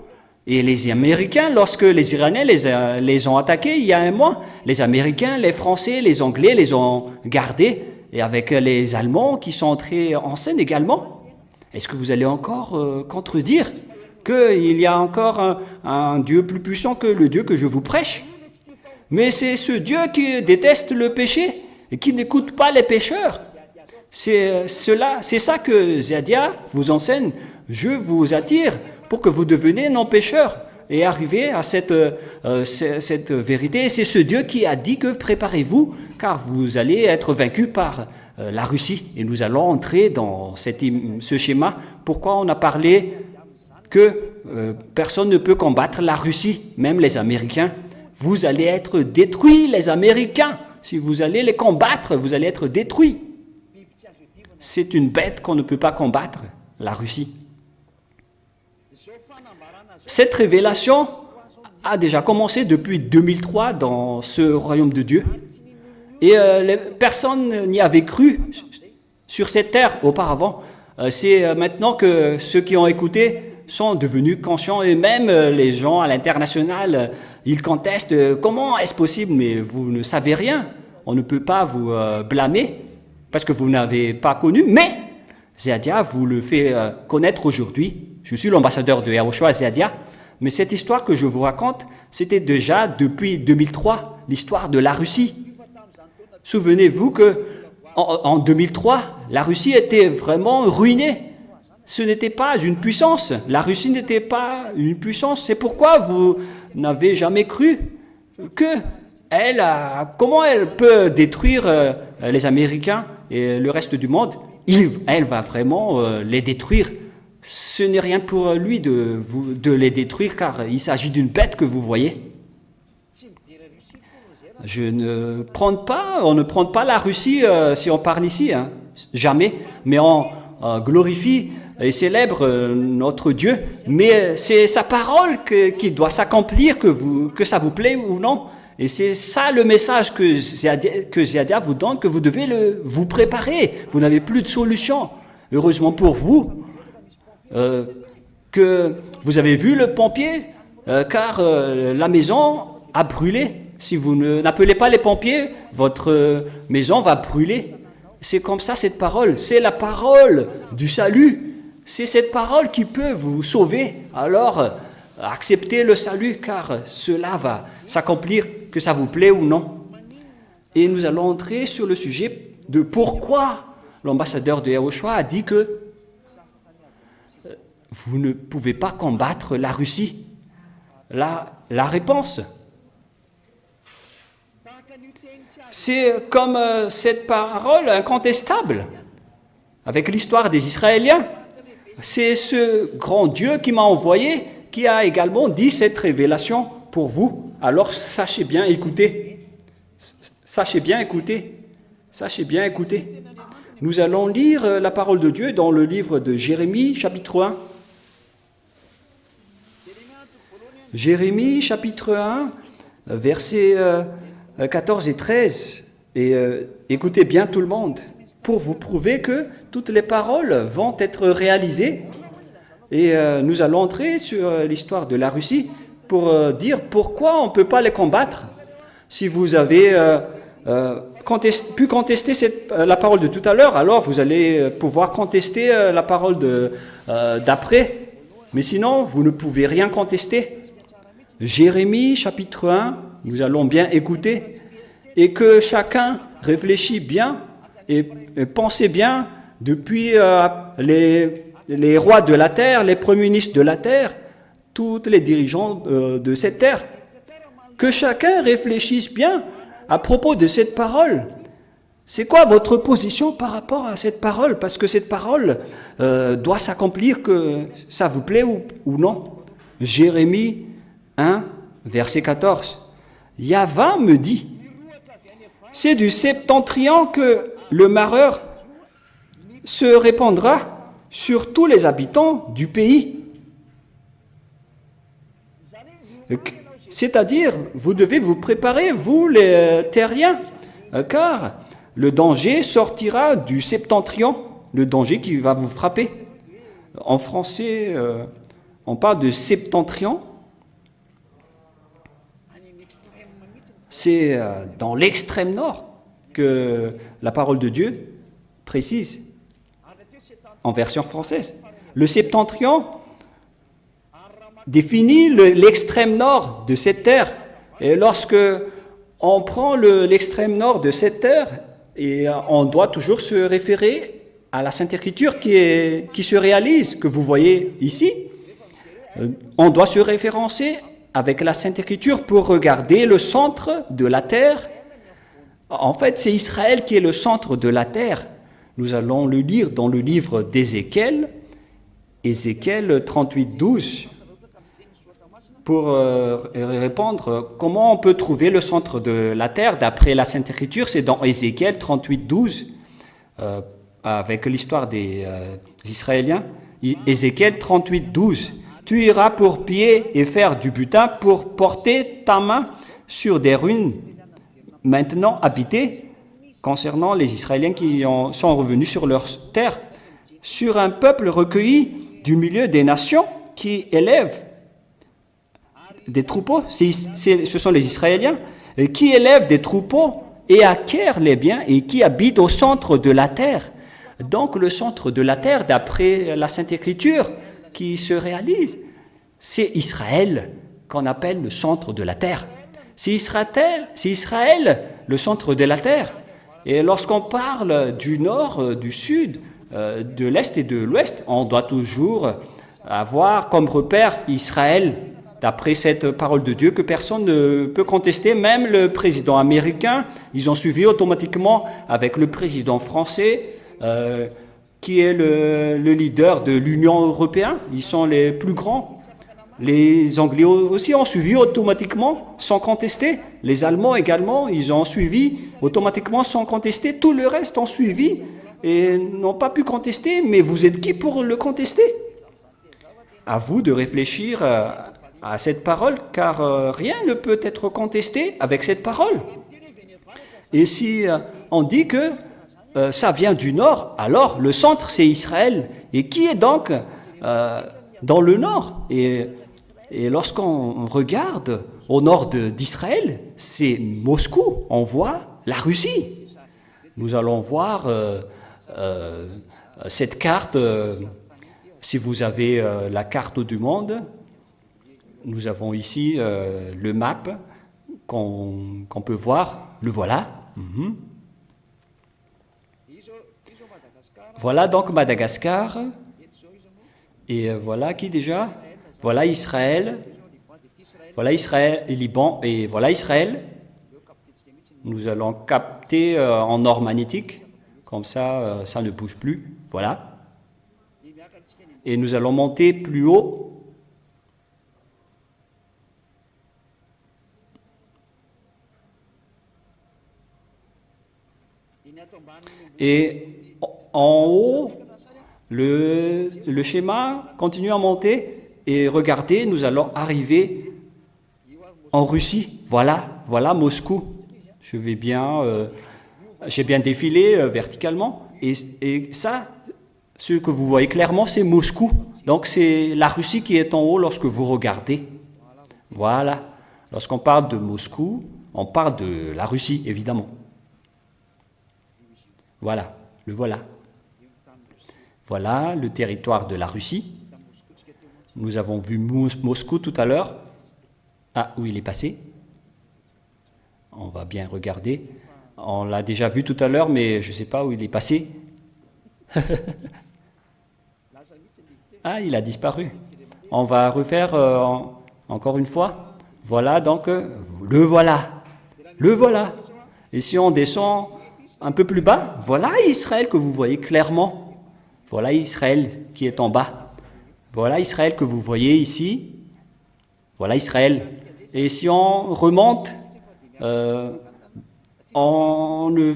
Et les Américains, lorsque les Iraniens les ont attaqués il y a un mois, les Américains, les Français, les Anglais les ont gardés. Et avec les Allemands qui sont entrés en scène également. Est-ce que vous allez encore contredire qu'il y a encore un Dieu plus puissant que le Dieu que je vous prêche? Mais c'est ce Dieu qui déteste le péché et qui n'écoute pas les pécheurs. C'est ça que Zeadia vous enseigne. Je vous attire pour que vous deveniez non-pécheurs et arrivez à cette vérité. C'est ce Dieu qui a dit que préparez-vous, car vous allez être vaincus par la Russie. Et nous allons entrer dans ce schéma. Pourquoi on a parlé que personne ne peut combattre la Russie, même les Américains. Vous allez être détruits, les Américains. Si vous allez les combattre, vous allez être détruits. C'est une bête qu'on ne peut pas combattre, la Russie. Cette révélation a déjà commencé depuis 2003 dans ce royaume de Dieu. Et personne n'y avait cru sur cette terre auparavant. C'est maintenant que ceux qui ont écouté sont devenus conscients, et même les gens à l'international, ils contestent. Comment est-ce possible? Mais vous ne savez rien. On ne peut pas vous blâmer parce que vous n'avez pas connu. Mais Zeadia vous le fait connaître aujourd'hui. Je suis l'ambassadeur de Yahushua Zeadia. Mais cette histoire que je vous raconte, c'était déjà depuis 2003, l'histoire de la Russie. Souvenez-vous que en 2003, la Russie était vraiment ruinée. Ce n'était pas une puissance. La Russie n'était pas une puissance. C'est pourquoi vous n'avez jamais cru comment elle peut détruire les Américains et le reste du monde. Elle va vraiment les détruire. Ce n'est rien pour lui de les détruire, car il s'agit d'une bête que vous voyez. On ne prend pas la Russie si on parle ici, hein, jamais, mais on glorifie et célèbre notre Dieu, mais c'est sa parole qui doit s'accomplir, que ça vous plaît ou non. Et c'est ça le message que Zeadia vous donne, que vous devez vous préparer. Vous n'avez plus de solution. Heureusement pour vous que vous avez vu le pompier, car la maison a brûlé. Si vous n'appelez pas les pompiers, votre maison va brûler. C'est comme ça cette parole. C'est la parole du salut. C'est cette parole qui peut vous sauver. Alors, acceptez le salut car cela va s'accomplir, que ça vous plaît ou non. Et nous allons entrer sur le sujet de pourquoi l'ambassadeur de Yahushua a dit que vous ne pouvez pas combattre la Russie. La réponse, c'est comme cette parole incontestable avec l'histoire des Israéliens. C'est ce grand Dieu qui m'a envoyé, qui a également dit cette révélation pour vous. Alors sachez bien écouter. Sachez bien écouter. Sachez bien écouter. Nous allons lire la parole de Dieu dans le livre de Jérémie, chapitre 1. Jérémie, chapitre 1, versets 14 et 13. Et écoutez bien tout le monde, pour vous prouver que toutes les paroles vont être réalisées. Et nous allons entrer sur l'histoire de la Russie pour dire pourquoi on ne peut pas les combattre. Si vous avez pu contester la parole de tout à l'heure, alors vous allez pouvoir contester la parole d'après. Mais sinon, vous ne pouvez rien contester. Jérémie, chapitre 1, nous allons bien écouter. Et que chacun réfléchit bien et pensez bien depuis les rois de la terre, les premiers ministres de la terre, tous les dirigeants de cette terre. Que chacun réfléchisse bien à propos de cette parole. C'est quoi votre position par rapport à cette parole? Parce que cette parole doit s'accomplir, que ça vous plaît ou non. Jérémie 1, verset 14. Yahva me dit, c'est du septentrion que le malheur se répandra sur tous les habitants du pays. C'est-à-dire, vous devez vous préparer, vous les terriens, car le danger sortira du septentrion, le danger qui va vous frapper. En français, on parle de septentrion. C'est dans l'extrême nord que la parole de Dieu précise, en version française. Le septentrion définit l'extrême nord de cette terre. Et lorsque on prend l'extrême nord de cette terre, et on doit toujours se référer à la Sainte Écriture qui se réalise, que vous voyez ici. On doit se référencer avec la Sainte Écriture pour regarder le centre de la terre. En fait, c'est Israël qui est le centre de la terre. Nous allons le lire dans le livre d'Ézéchiel, Ézéchiel 38, 12, pour répondre comment on peut trouver le centre de la terre d'après la Sainte Écriture. C'est dans Ézéchiel 38, 12, avec l'histoire des Israéliens. Ézéchiel 38, 12. Tu iras pour piller et faire du butin pour porter ta main sur des ruines maintenant habitées concernant les Israéliens qui sont revenus sur leur terre, sur un peuple recueilli du milieu des nations qui élèvent des troupeaux, ce sont les Israéliens, qui élèvent des troupeaux et acquièrent les biens et qui habitent au centre de la terre. Donc le centre de la terre, d'après la Sainte Écriture, qui se réalise, c'est Israël qu'on appelle le centre de la terre. C'est Israël le centre de la terre. Et lorsqu'on parle du nord, du sud, de l'est et de l'ouest, on doit toujours avoir comme repère Israël, d'après cette parole de Dieu que personne ne peut contester, même le président américain. Ils ont suivi automatiquement avec le président français, qui est le leader de l'Union européenne. Ils sont les plus grands. Les Anglais aussi ont suivi automatiquement, sans contester. Les Allemands également, ils ont suivi automatiquement, sans contester. Tout le reste ont suivi et n'ont pas pu contester. Mais vous êtes qui pour le contester? À vous de réfléchir à cette parole, car rien ne peut être contesté avec cette parole. Et si on dit que ça vient du nord, alors le centre c'est Israël. Et qui est donc dans le nord? Et lorsqu'on regarde au nord d'Israël, c'est Moscou, on voit la Russie. Nous allons voir cette carte, si vous avez la carte du monde, Nous avons ici le map qu'on peut voir. Le voilà. Voilà donc Madagascar. Et voilà qui déjà? Voilà Israël. Voilà Israël et Liban. Et voilà Israël. Nous allons capter en or magnétique. Comme ça, ça ne bouge plus. Voilà. Et nous allons monter plus haut. Et en haut, le schéma continue à monter. Et regardez, nous allons arriver en Russie. Voilà, voilà Moscou. Je vais bien, j'ai bien défilé verticalement. Et ça, ce que vous voyez clairement, c'est Moscou. Donc c'est la Russie qui est en haut lorsque vous regardez. Voilà. Lorsqu'on parle de Moscou, on parle de la Russie, évidemment. Voilà, le voilà. Voilà le territoire de la Russie. Nous avons vu Moscou tout à l'heure. Ah, où il est passé? On va bien regarder. On l'a déjà vu tout à l'heure, mais je ne sais pas où il est passé. Ah, il a disparu. On va refaire encore une fois. Voilà, donc, le voilà. Le voilà. Et si on descend un peu plus bas, voilà Israël que vous voyez clairement. Voilà Israël qui est en bas. Voilà Israël que vous voyez ici. Voilà Israël. Et si on remonte, on ne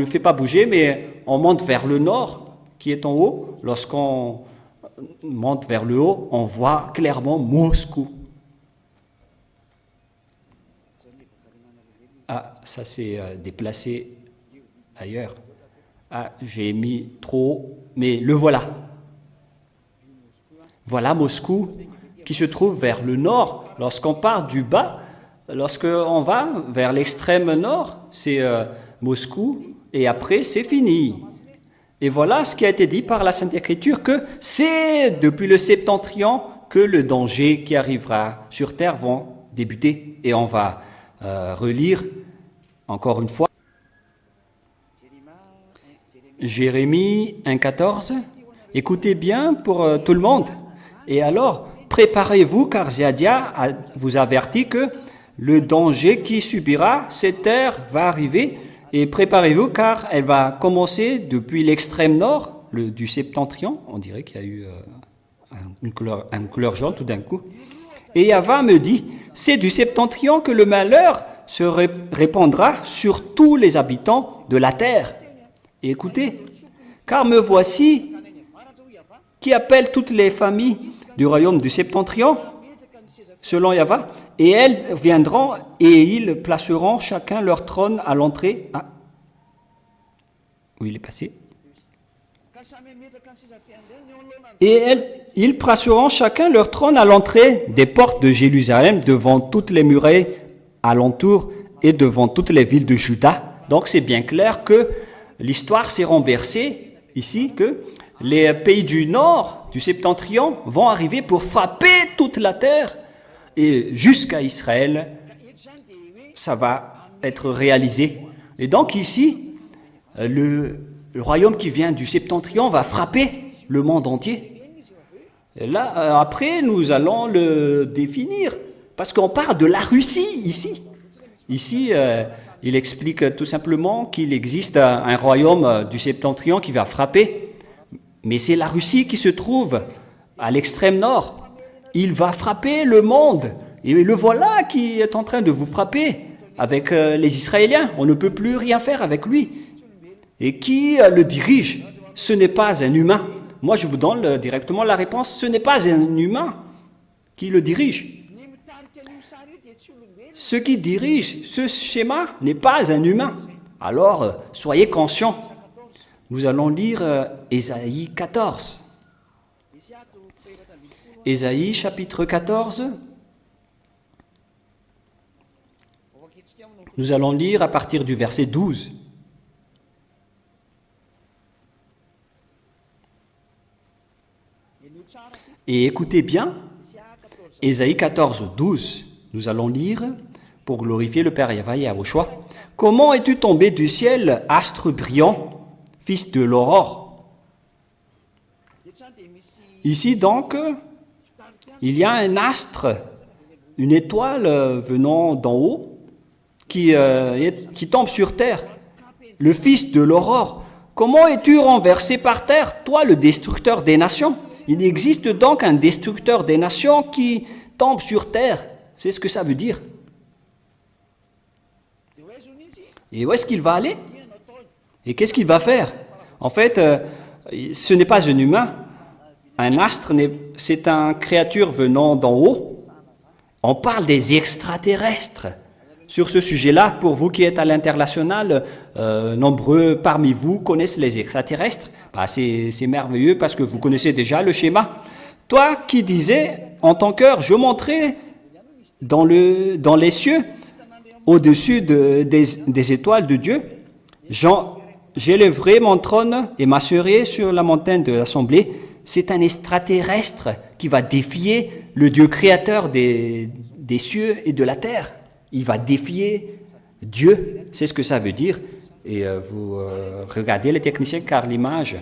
fait pas bouger, mais on monte vers le nord, qui est en haut. Lorsqu'on monte vers le haut, on voit clairement Moscou. Ah, ça s'est déplacé ailleurs. Ah, j'ai mis trop, mais le voilà. Voilà Moscou, qui se trouve vers le nord. Lorsqu'on part du bas, lorsqu'on va vers l'extrême nord, c'est Moscou, et après c'est fini. Et voilà ce qui a été dit par la Sainte Écriture, que c'est depuis le septentrion que le danger qui arrivera sur terre vont débuter. Et on va relire encore une fois Jérémie 1,14. Écoutez bien pour tout le monde. Et alors, préparez-vous, car Ziadia vous avertit que le danger qui subira cette terre va arriver. Et préparez-vous, car elle va commencer depuis l'extrême nord, du septentrion. On dirait qu'il y a eu une couleur jaune tout d'un coup. Et Yahva me dit, c'est du septentrion que le malheur se répandra sur tous les habitants de la terre. Et écoutez, car me voici qui appelle toutes les familles du royaume du septentrion, selon Yahva, et elles viendront et ils placeront chacun leur trône à l'entrée. Ah, où il est passé? Et ils placeront chacun leur trône à l'entrée des portes de Jérusalem, devant toutes les murailles alentour et devant toutes les villes de Juda. Donc c'est bien clair que l'histoire s'est renversée ici, que les pays du nord, du septentrion, vont arriver pour frapper toute la terre. Et jusqu'à Israël, ça va être réalisé. Et donc ici, le royaume qui vient du septentrion va frapper le monde entier. Et là, après, nous allons le définir, parce qu'on parle de la Russie ici. Ici, il explique tout simplement qu'il existe un royaume du septentrion qui va frapper. Mais c'est la Russie qui se trouve à l'extrême nord. Il va frapper le monde. Et le voilà qui est en train de vous frapper avec les Israéliens. On ne peut plus rien faire avec lui. Et qui le dirige? Ce n'est pas un humain. Moi, je vous donne directement la réponse. Ce n'est pas un humain qui le dirige. Ce qui dirige ce schéma n'est pas un humain. Alors, soyez conscients. Nous allons lire Ésaïe 14. Ésaïe chapitre 14. Nous allons lire à partir du verset 12. Et écoutez bien, Ésaïe 14, 12, nous allons lire pour glorifier le Père Yahvé Yahushua. Comment es-tu tombé du ciel, astre brillant, fils de l'aurore? Ici donc, il y a un astre, une étoile venant d'en haut qui tombe sur terre, le fils de l'aurore. Comment es-tu renversé par terre, toi le destructeur des nations? Il existe donc un destructeur des nations qui tombe sur terre. C'est ce que ça veut dire. Et où est-ce qu'il va aller? Et qu'est-ce qu'il va faire? En fait, ce n'est pas un humain. Un astre, c'est une créature venant d'en haut. On parle des extraterrestres. Sur ce sujet-là, pour vous qui êtes à l'international, nombreux parmi vous connaissent les extraterrestres. Bah, c'est merveilleux parce que vous connaissez déjà le schéma. Toi qui disais, en ton cœur, je monterai dans les cieux, au-dessus des étoiles de Dieu, j'élèverai mon trône et m'assurerai sur la montagne de l'assemblée. C'est un extraterrestre qui va défier le Dieu créateur des cieux et de la terre. Il va défier Dieu, c'est ce que ça veut dire. Et vous regardez les techniciens car l'image.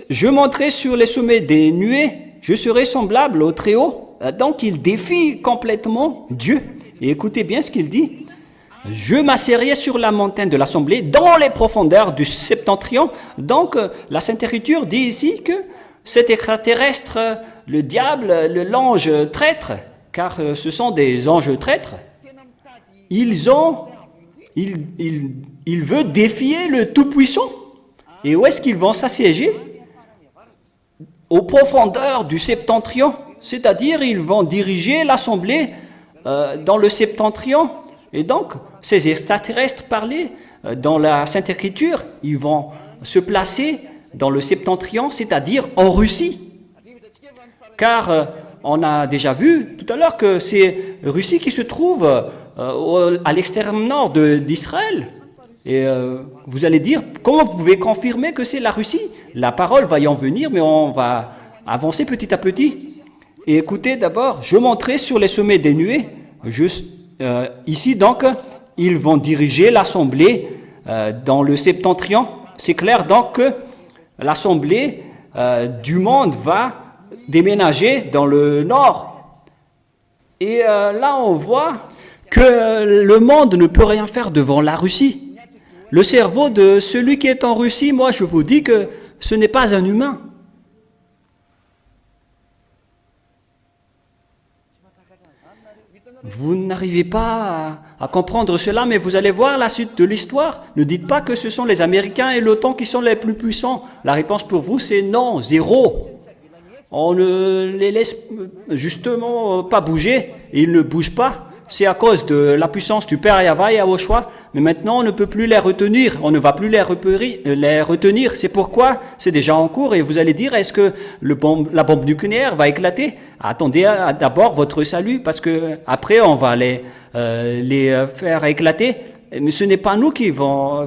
Je monterai sur les sommets des nuées, je serai semblable au Très-Haut. Donc il défie complètement Dieu. Et écoutez bien ce qu'il dit. Je m'asserai sur la montagne de l'Assemblée, dans les profondeurs du septentrion. Donc la Sainte Écriture dit ici que cet extraterrestre, le diable, l'ange traître, car ce sont des anges traîtres, il veut défier le Tout-Puissant. Et où est-ce qu'ils vont s'assiéger? Aux profondeurs du septentrion. C'est-à-dire, ils vont diriger l'Assemblée dans le septentrion. Et donc, ces extraterrestres parlés dans la Sainte Écriture, ils vont se placer dans le septentrion, c'est-à-dire en Russie. Car on a déjà vu tout à l'heure que c'est Russie qui se trouve à l'extrême nord d'Israël. Et vous allez dire, comment vous pouvez confirmer que c'est la Russie? La parole va y en venir, mais on va avancer petit à petit. Et écoutez d'abord, je monterai sur les sommets des nuées. Ici donc, ils vont diriger l'assemblée dans le septentrion. C'est clair donc que l'assemblée du monde va déménager dans le nord. Et là, on voit que le monde ne peut rien faire devant la Russie. Le cerveau de celui qui est en Russie, moi je vous dis que ce n'est pas un humain. Vous n'arrivez pas à comprendre cela, mais vous allez voir la suite de l'histoire. Ne dites pas que ce sont les Américains et l'OTAN qui sont les plus puissants. La réponse pour vous, c'est non, zéro. On ne les laisse justement pas bouger, et ils ne bougent pas. C'est à cause de la puissance du Père Yahvé Yahushua, mais maintenant on ne peut plus les retenir, on ne va plus les retenir. C'est pourquoi c'est déjà en cours, et vous allez dire, est-ce que la bombe nucléaire va éclater? Attendez d'abord votre salut, parce que après on va les faire éclater. Mais ce n'est pas nous qui vont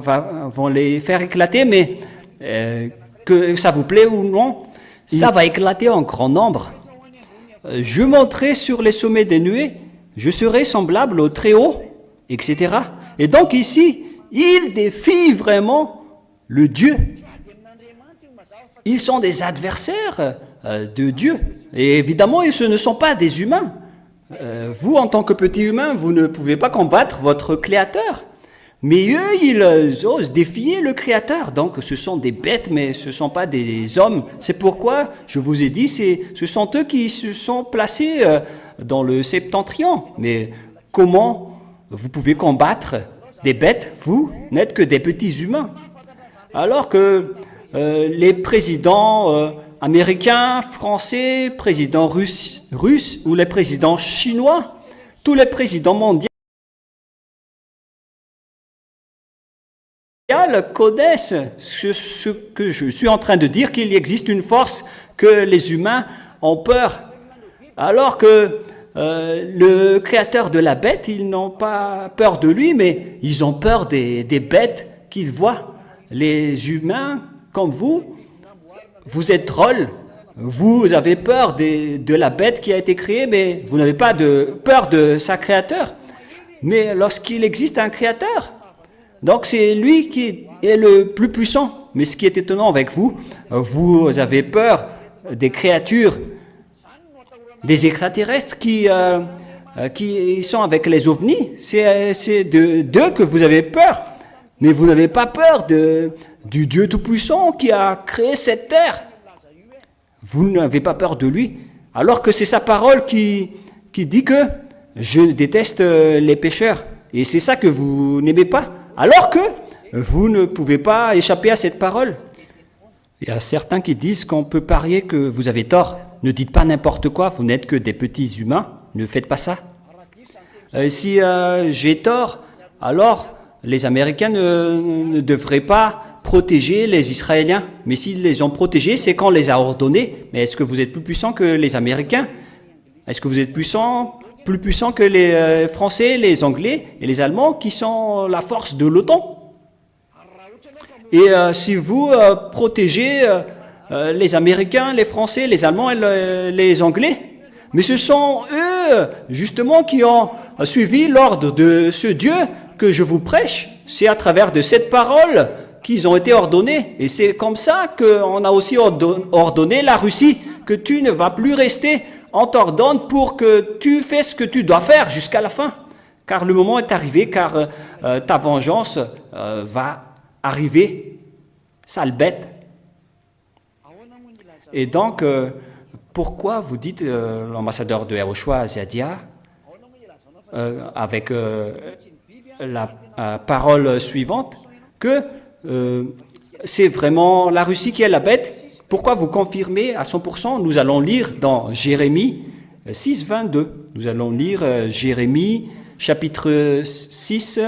les faire éclater, mais que ça vous plaît ou non, ça va éclater en grand nombre. Je monterai sur les sommets des nuées, je serai semblable au Très-Haut, etc. Et donc ici, il défie vraiment le Dieu. Ils sont des adversaires de Dieu. Et évidemment, ce ne sont pas des humains. Vous, en tant que petit humain, vous ne pouvez pas combattre votre Créateur. Mais eux, ils osent défier le Créateur. Donc ce sont des bêtes, mais ce ne sont pas des hommes. C'est pourquoi, je vous ai dit, ce sont eux qui se sont placés dans le septentrion. Mais comment vous pouvez combattre des bêtes? Vous n'êtes que des petits humains. Alors que les présidents américains, français, présidents russes ou les présidents chinois, tous les présidents mondiaux connaissent ce que je suis en train de dire, qu'il existe une force que les humains ont peur. Alors que le créateur de la bête, ils n'ont pas peur de lui, mais ils ont peur des bêtes qu'ils voient. Les humains, comme vous êtes drôles, vous avez peur de la bête qui a été créée, mais vous n'avez pas peur de sa créateur. Mais lorsqu'il existe un créateur, donc c'est lui qui est le plus puissant. Mais ce qui est étonnant avec vous, vous avez peur des créatures, des extraterrestres qui sont avec les ovnis. C'est d'eux que vous avez peur. Mais vous n'avez pas peur du Dieu Tout-Puissant qui a créé cette terre. Vous n'avez pas peur de lui. Alors que c'est sa parole qui dit que je déteste les pécheurs. Et c'est ça que vous n'aimez pas. Alors que vous ne pouvez pas échapper à cette parole. Il y a certains qui disent qu'on peut parier que vous avez tort. Ne dites pas n'importe quoi, vous n'êtes que des petits humains. Ne faites pas ça. Si j'ai tort, alors les Américains ne devraient pas protéger les Israéliens. Mais s'ils les ont protégés, c'est qu'on les a ordonnés. Mais est-ce que vous êtes plus puissant que les Américains? Est-ce que vous êtes plus puissant que les Français, les Anglais et les Allemands qui sont la force de l'OTAN? Et si vous protégez les Américains, les Français, les Allemands et les Anglais, mais ce sont eux, justement, qui ont suivi l'ordre de ce Dieu que je vous prêche. C'est à travers de cette parole qu'ils ont été ordonnés. Et c'est comme ça qu'on a aussi ordonné la Russie, que tu ne vas plus rester, on t'ordonne pour que tu fais ce que tu dois faire jusqu'à la fin. Car le moment est arrivé, car ta vengeance va arriver, sale bête. Et donc, pourquoi vous dites, l'ambassadeur de Yehoshua, Zadia, avec la parole suivante, que c'est vraiment la Russie qui est la bête? Pourquoi vous confirmez à 100%? Nous allons lire dans Jérémie 6, 22. Nous allons lire Jérémie chapitre 6,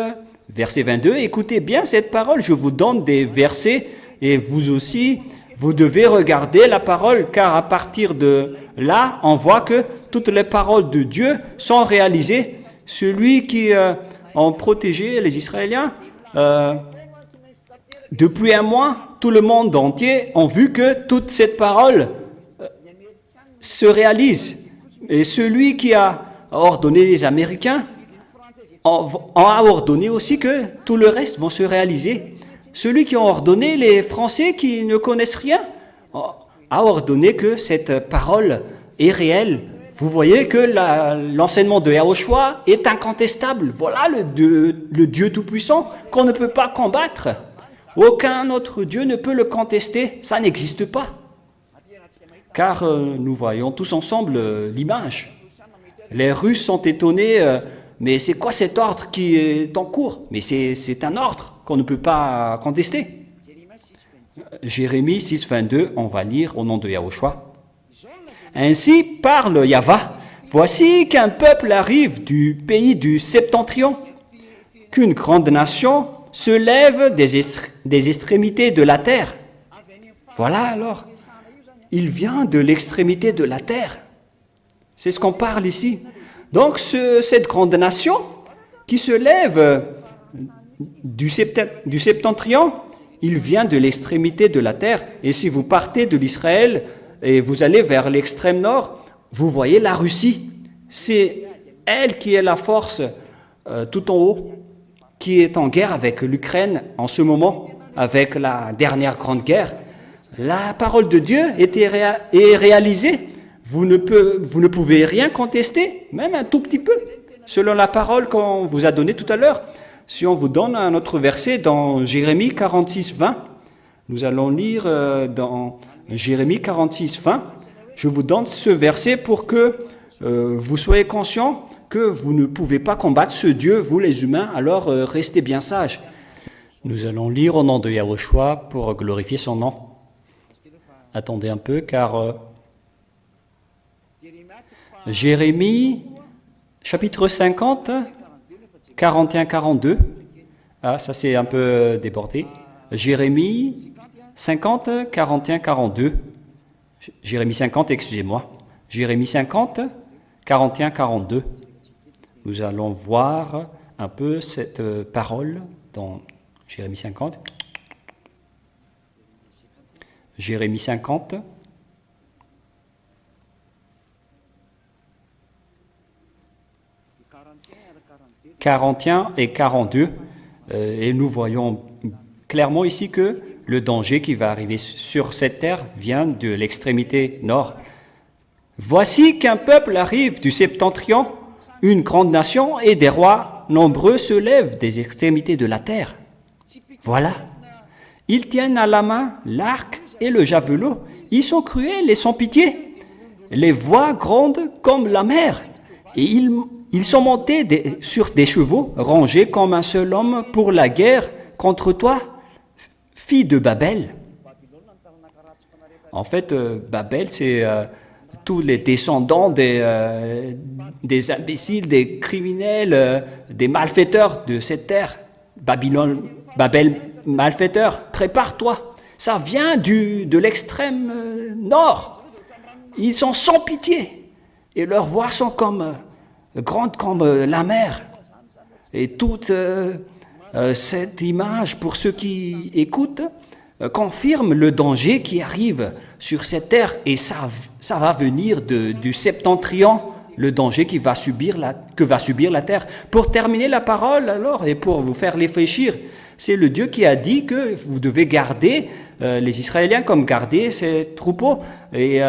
verset 22. Écoutez bien cette parole, je vous donne des versets et vous aussi, vous devez regarder la parole, car à partir de là, on voit que toutes les paroles de Dieu sont réalisées. Celui qui a protégé les Israéliens, depuis un mois, tout le monde entier a vu que toute cette parole se réalise. Et celui qui a ordonné les Américains a ordonné aussi que tout le reste vont se réaliser. Celui qui a ordonné les Français qui ne connaissent rien a ordonné que cette parole est réelle. Vous voyez que l'enseignement de Yehoshua est incontestable. Voilà le Dieu Tout-Puissant qu'on ne peut pas combattre. Aucun autre Dieu ne peut le contester. Ça n'existe pas. Car nous voyons tous ensemble l'image. Les Russes sont étonnés. Mais c'est quoi cet ordre qui est en cours? Mais c'est un ordre qu'on ne peut pas contester. Jérémie 6, 22, on va lire au nom de Yehoshua. Ainsi parle Yahva. Voici qu'un peuple arrive du pays du septentrion, qu'une grande nation se lève des extrémités de la terre. Voilà alors, il vient de l'extrémité de la terre. C'est ce qu'on parle ici. Donc cette grande nation qui se lève du septentrion, il vient de l'extrémité de la terre. Et si vous partez de l'Israël et vous allez vers l'extrême nord, vous voyez la Russie. C'est elle qui est la force tout en haut, qui est en guerre avec l'Ukraine en ce moment, avec la dernière grande guerre. La parole de Dieu est réalisée. Vous ne pouvez rien contester, même un tout petit peu, selon la parole qu'on vous a donnée tout à l'heure. Si on vous donne un autre verset dans Jérémie 46, 20, nous allons lire dans Jérémie 46, 20. Je vous donne ce verset pour que vous soyez conscients que vous ne pouvez pas combattre ce Dieu, vous les humains, alors restez bien sages. Nous allons lire au nom de Yehoshua pour glorifier son nom. Attendez un peu, car Jérémie, chapitre 50, 41-42. Ah, ça c'est un peu débordé. Jérémie 50, 41-42. Jérémie 50, excusez-moi. Jérémie 50, 41-42. Nous allons voir un peu cette parole dans Jérémie 50. Jérémie 50. 41 et 42. Et nous voyons clairement ici que le danger qui va arriver sur cette terre vient de l'extrémité nord. Voici qu'un peuple arrive du septentrion, une grande nation et des rois nombreux se lèvent des extrémités de la terre. Voilà. Ils tiennent à la main l'arc et le javelot. Ils sont cruels et sans pitié. Les voix grondent comme la mer. Et ils sont montés sur des chevaux, rangés comme un seul homme pour la guerre contre toi, fille de Babel. En fait, Babel, c'est tous les descendants des imbéciles, des criminels, des malfaiteurs de cette terre. Babel, malfaiteur, prépare-toi. Ça vient de l'extrême nord. Ils sont sans pitié. Et leurs voix sont grandes comme la mer. Et toute cette image, pour ceux qui écoutent, confirme le danger qui arrive sur cette terre. Et ça va venir du septentrion, le danger que va subir la terre. Pour terminer la parole, alors, et pour vous faire réfléchir, c'est le Dieu qui a dit que vous devez garder les Israéliens comme garder ces troupeaux. Et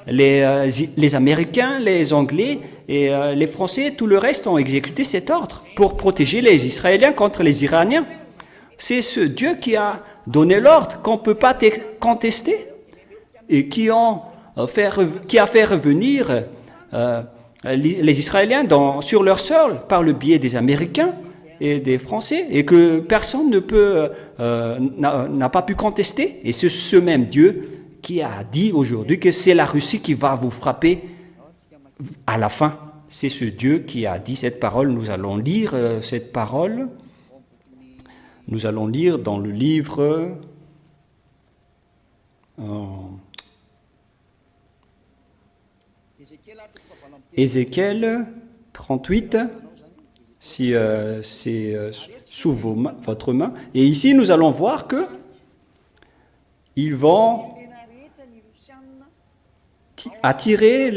les Américains, les Anglais et les Français, tout le reste ont exécuté cet ordre pour protéger les Israéliens contre les Iraniens. C'est ce Dieu qui a donné l'ordre qu'on ne peut pas contester et qui a fait revenir les Israéliens sur leur sol par le biais des Américains et des Français, et que personne n'a pas pu contester. Et c'est ce même Dieu qui a dit aujourd'hui que c'est la Russie qui va vous frapper à la fin. C'est ce Dieu qui a dit cette parole. Nous allons lire cette parole. Nous allons lire dans le livre Ézéchiel 38, si c'est sous votre main. Et ici, nous allons voir que ils vont attirer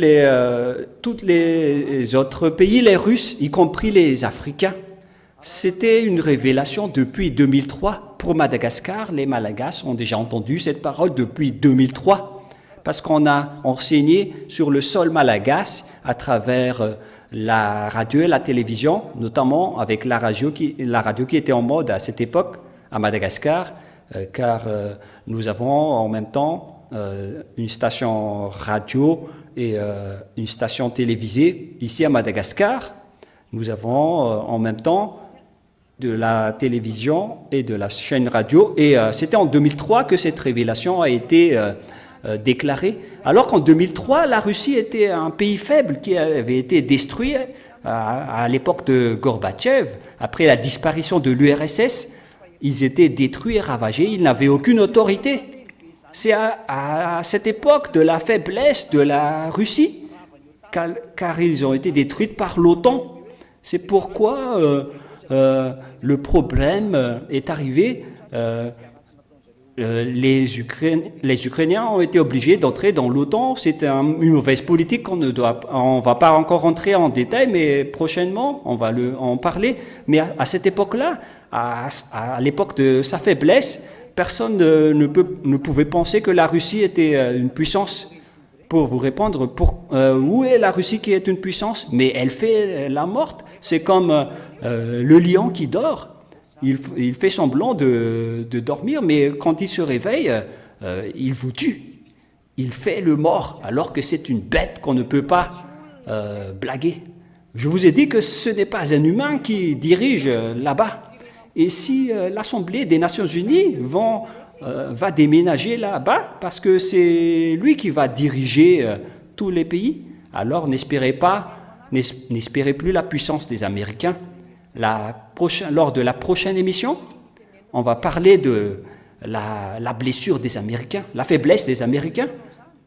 tous les autres pays, les Russes, y compris les Africains. C'était une révélation depuis 2003. Pour Madagascar, les Malagasy ont déjà entendu cette parole depuis 2003, parce qu'on a enseigné sur le sol malagasy à travers la radio et la télévision, notamment avec la radio qui était en mode à cette époque à Madagascar, car nous avons en même temps une station radio et une station télévisée ici à Madagascar. Nous avons en même temps de la télévision et de la chaîne radio. Et c'était en 2003 que cette révélation a été déclarée. Alors qu'en 2003, la Russie était un pays faible qui avait été détruit à l'époque de Gorbatchev. Après la disparition de l'URSS, ils étaient détruits et ravagés. Ils n'avaient aucune autorité. C'est à cette époque de la faiblesse de la Russie, car ils ont été détruits par l'OTAN. C'est pourquoi le problème est arrivé. Les Ukrainiens ont été obligés d'entrer dans l'OTAN. C'est une mauvaise politique on ne va pas encore rentrer en détail, mais prochainement on va en parler. Mais à cette époque-là, à l'époque de sa faiblesse, personne ne pouvait penser que la Russie était une puissance. Pour vous répondre, où est la Russie qui est une puissance? Mais elle fait la morte. C'est comme le lion qui dort. Il fait semblant de dormir, mais quand il se réveille, il vous tue. Il fait le mort, alors que c'est une bête qu'on ne peut pas blaguer. Je vous ai dit que ce n'est pas un humain qui dirige là-bas. Et si l'Assemblée des Nations Unies va déménager là-bas, parce que c'est lui qui va diriger tous les pays, alors n'espérez plus la puissance des Américains. Lors de la prochaine émission, on va parler de la blessure des Américains, la faiblesse des Américains.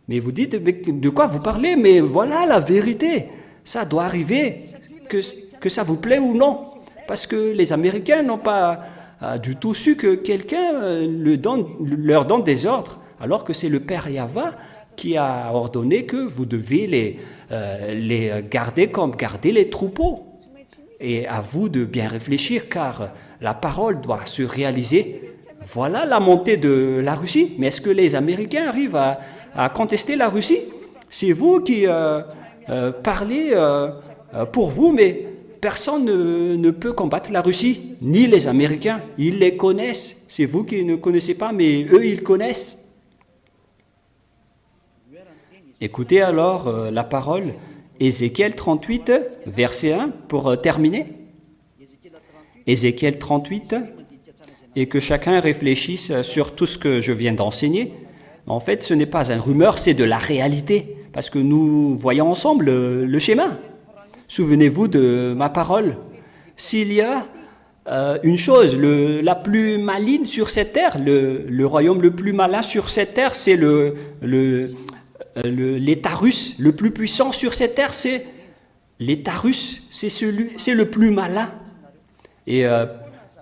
Mais vous dites, mais de quoi vous parlez? Mais voilà la vérité. Ça doit arriver, que ça vous plaît ou non. Parce que les Américains n'ont pas du tout su que quelqu'un leur donne des ordres, alors que c'est le Père Yahva qui a ordonné que vous devez les garder comme garder les troupeaux. Et à vous de bien réfléchir, car la parole doit se réaliser. Voilà la montée de la Russie. Mais est-ce que les Américains arrivent à contester la Russie? C'est vous qui parlez pour vous, mais personne ne peut combattre la Russie, ni les Américains. Ils les connaissent. C'est vous qui ne connaissez pas, mais eux, ils connaissent. Écoutez alors la parole, Ézéchiel 38, verset 1, pour terminer. Ézéchiel 38, et que chacun réfléchisse sur tout ce que je viens d'enseigner. En fait, ce n'est pas un rumeur, c'est de la réalité, parce que nous voyons ensemble le schéma. Souvenez-vous de ma parole. S'il y a une chose la plus maligne sur cette terre, le royaume le plus malin sur cette terre, c'est l'État russe. Le plus puissant sur cette terre, c'est l'État russe. C'est le plus malin. Et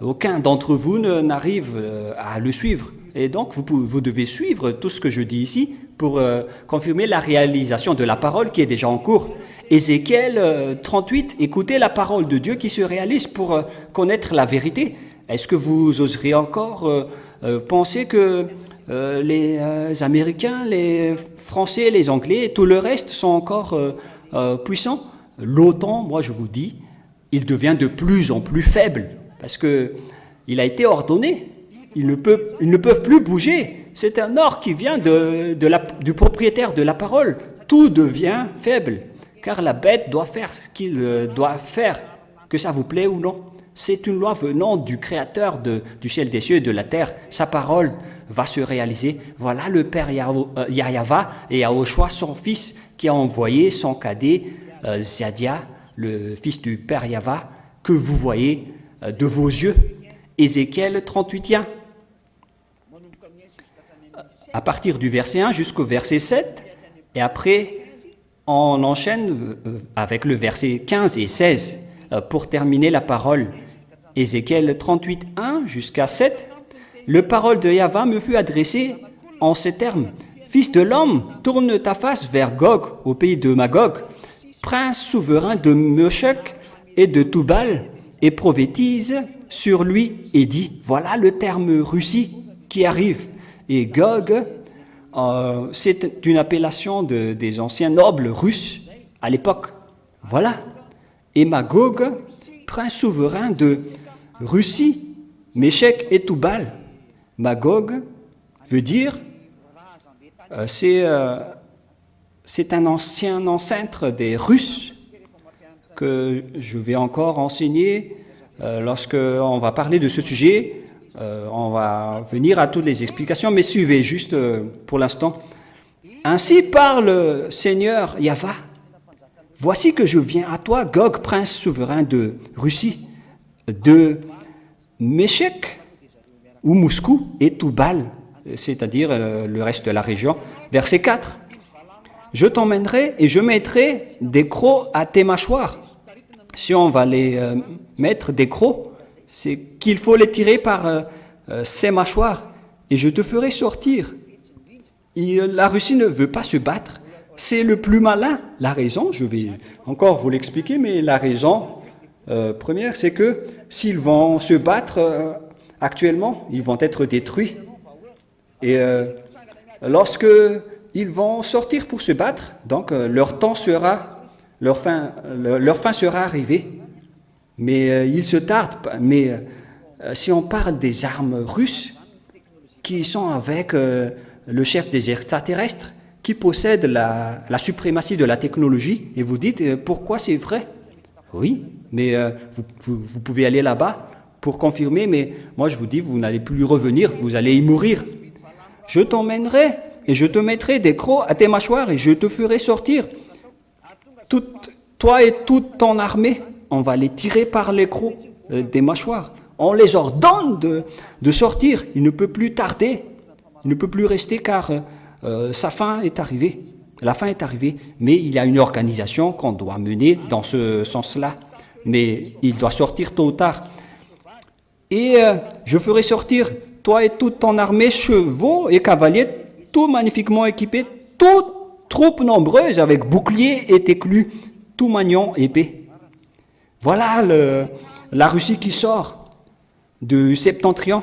aucun d'entre vous n'arrive à le suivre. Et donc, vous devez suivre tout ce que je dis ici pour confirmer la réalisation de la parole qui est déjà en cours. Ézéchiel 38, écoutez la parole de Dieu qui se réalise pour connaître la vérité. Est-ce que vous oseriez encore penser que les Américains, les Français, les Anglais et tout le reste sont encore puissants? L'OTAN, moi je vous dis, il devient de plus en plus faible parce qu'il a été ordonné. Ils ne peuvent plus bouger. C'est un ordre qui vient du propriétaire de la parole. Tout devient faible, car la bête doit faire ce qu'il doit faire, que ça vous plaît ou non. C'est une loi venant du Créateur du ciel des cieux et de la terre. Sa parole va se réaliser. Voilà le Père Yahva et Yahushua, son fils, qui a envoyé son cadet, Zadia, le fils du Père Yahva, que vous voyez de vos yeux. Ézéchiel 38. À partir du verset 1 jusqu'au verset 7, et après, on enchaîne avec le verset 15 et 16 pour terminer la parole. Ézéchiel 38, 1 jusqu'à 7. Le parole de Yahva me fut adressée en ces termes. Fils de l'homme, tourne ta face vers Gog, au pays de Magog, prince souverain de Meshech et de Tubal, et prophétise sur lui et dit, voilà le terme Russie qui arrive. Et Gog, c'est une appellation des anciens nobles russes à l'époque. Voilà. Et Magog, prince souverain de Russie, Meshech et Tubal. Magog veut dire, c'est un ancien ancêtre des Russes que je vais encore enseigner lorsqu'on va parler de ce sujet. On va venir à toutes les explications, mais suivez juste pour l'instant. Ainsi parle Seigneur Yahva. Voici que je viens à toi, Gog, prince souverain de Russie, de Meshech ou Moscou et Tubal, c'est-à-dire le reste de la région. Verset 4. Je t'emmènerai et je mettrai des crocs à tes mâchoires. Si on va les mettre des crocs, c'est qu'il faut les tirer par ses mâchoires et je te ferai sortir. La Russie ne veut pas se battre. C'est le plus malin. La raison, je vais encore vous l'expliquer, mais la raison première, c'est que s'ils vont se battre actuellement, ils vont être détruits. Et lorsque ils vont sortir pour se battre, donc leur fin sera arrivée. Mais ils se tardent. Mais si on parle des armes russes qui sont avec le chef des extraterrestres, qui possède la suprématie de la technologie, et vous dites pourquoi c'est vrai? Oui, mais vous pouvez aller là-bas pour confirmer, mais moi je vous dis, vous n'allez plus revenir, vous allez y mourir. Je t'emmènerai et je te mettrai des crocs à tes mâchoires et je te ferai sortir. Toi et toute ton armée, on va les tirer par les crocs des mâchoires. On les ordonne de sortir. Il ne peut plus tarder. Il ne peut plus rester car sa fin est arrivée. La fin est arrivée. Mais il y a une organisation qu'on doit mener dans ce sens-là. Mais il doit sortir tôt ou tard. Et je ferai sortir toi et toute ton armée, chevaux et cavaliers, tout magnifiquement équipés, toute troupe nombreuse avec boucliers et éclus, tout maniant épée. Voilà la Russie qui sort du septentrion.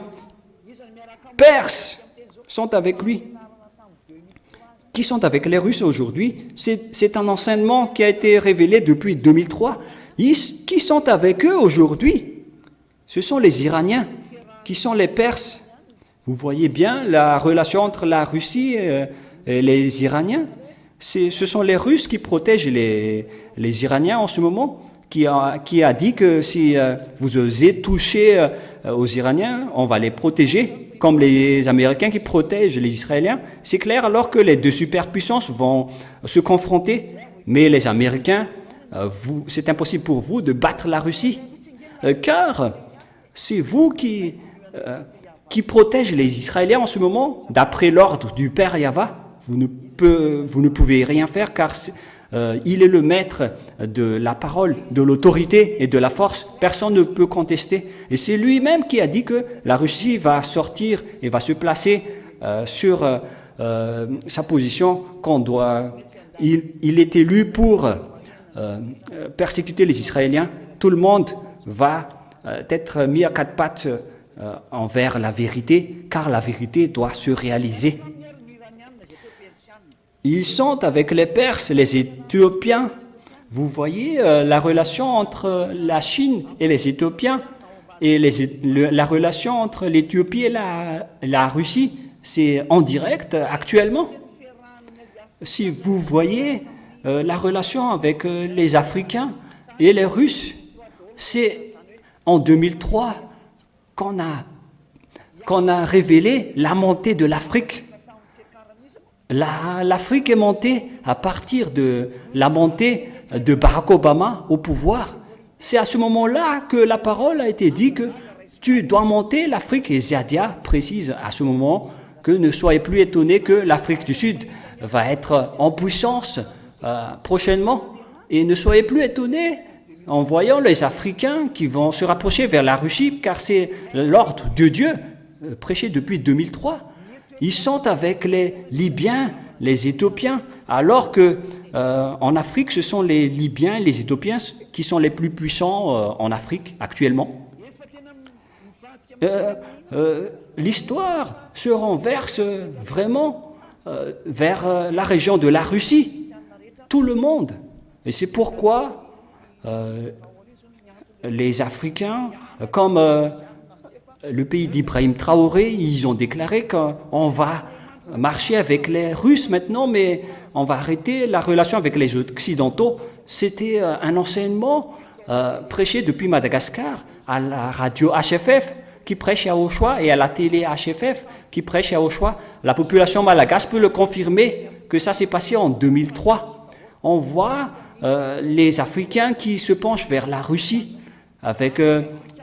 Perses sont avec lui. Qui sont avec les Russes aujourd'hui? C'est un enseignement qui a été révélé depuis 2003. Qui sont avec eux aujourd'hui? Ce sont les Iraniens, qui sont les Perses. Vous voyez bien la relation entre la Russie et les Iraniens. Ce sont les Russes qui protègent les Iraniens en ce moment, qui a dit que si vous osez toucher aux Iraniens, on va les protéger, comme les Américains qui protègent les Israéliens. C'est clair alors que les deux superpuissances vont se confronter, mais les Américains, c'est impossible pour vous de battre la Russie, car c'est vous qui protègent les Israéliens en ce moment, d'après l'ordre du Père Yahva. Vous ne pouvez rien faire car il est le maître de la parole, de l'autorité et de la force. Personne ne peut contester. Et c'est lui-même qui a dit que la Russie va sortir et va se placer sur sa position il est élu pour persécuter les Israéliens. Tout le monde va être mis à quatre pattes envers la vérité, car la vérité doit se réaliser. Ils sont avec les Perses, les Éthiopiens. Vous voyez la relation entre la Chine et les Éthiopiens et la relation entre l'Éthiopie et la Russie, c'est en direct actuellement. Si vous voyez la relation avec les Africains et les Russes, c'est en 2003 qu'on a révélé la montée de l'Afrique. L'Afrique est montée à partir de la montée de Barack Obama au pouvoir. C'est à ce moment-là que la parole a été dite que tu dois monter l'Afrique. Et Ziadia précise à ce moment que ne soyez plus étonnés que l'Afrique du Sud va être en puissance prochainement. Et ne soyez plus étonnés en voyant les Africains qui vont se rapprocher vers la Russie, car c'est l'ordre de Dieu prêché depuis 2003. Ils sont avec les Libyens, les Éthiopiens, alors que en Afrique, ce sont les Libyens et les Éthiopiens qui sont les plus puissants en Afrique actuellement. L'histoire se renverse vraiment vers la région de la Russie, tout le monde. Et c'est pourquoi les Africains, comme le pays d'Ibrahim Traoré, ils ont déclaré qu'on va marcher avec les Russes maintenant, mais on va arrêter la relation avec les Occidentaux. C'était un enseignement prêché depuis Madagascar à la radio HFF qui prêche à Oshawa et à la télé HFF qui prêche à Oshawa. La population malagasy peut le confirmer que ça s'est passé en 2003. On voit les Africains qui se penchent vers la Russie avec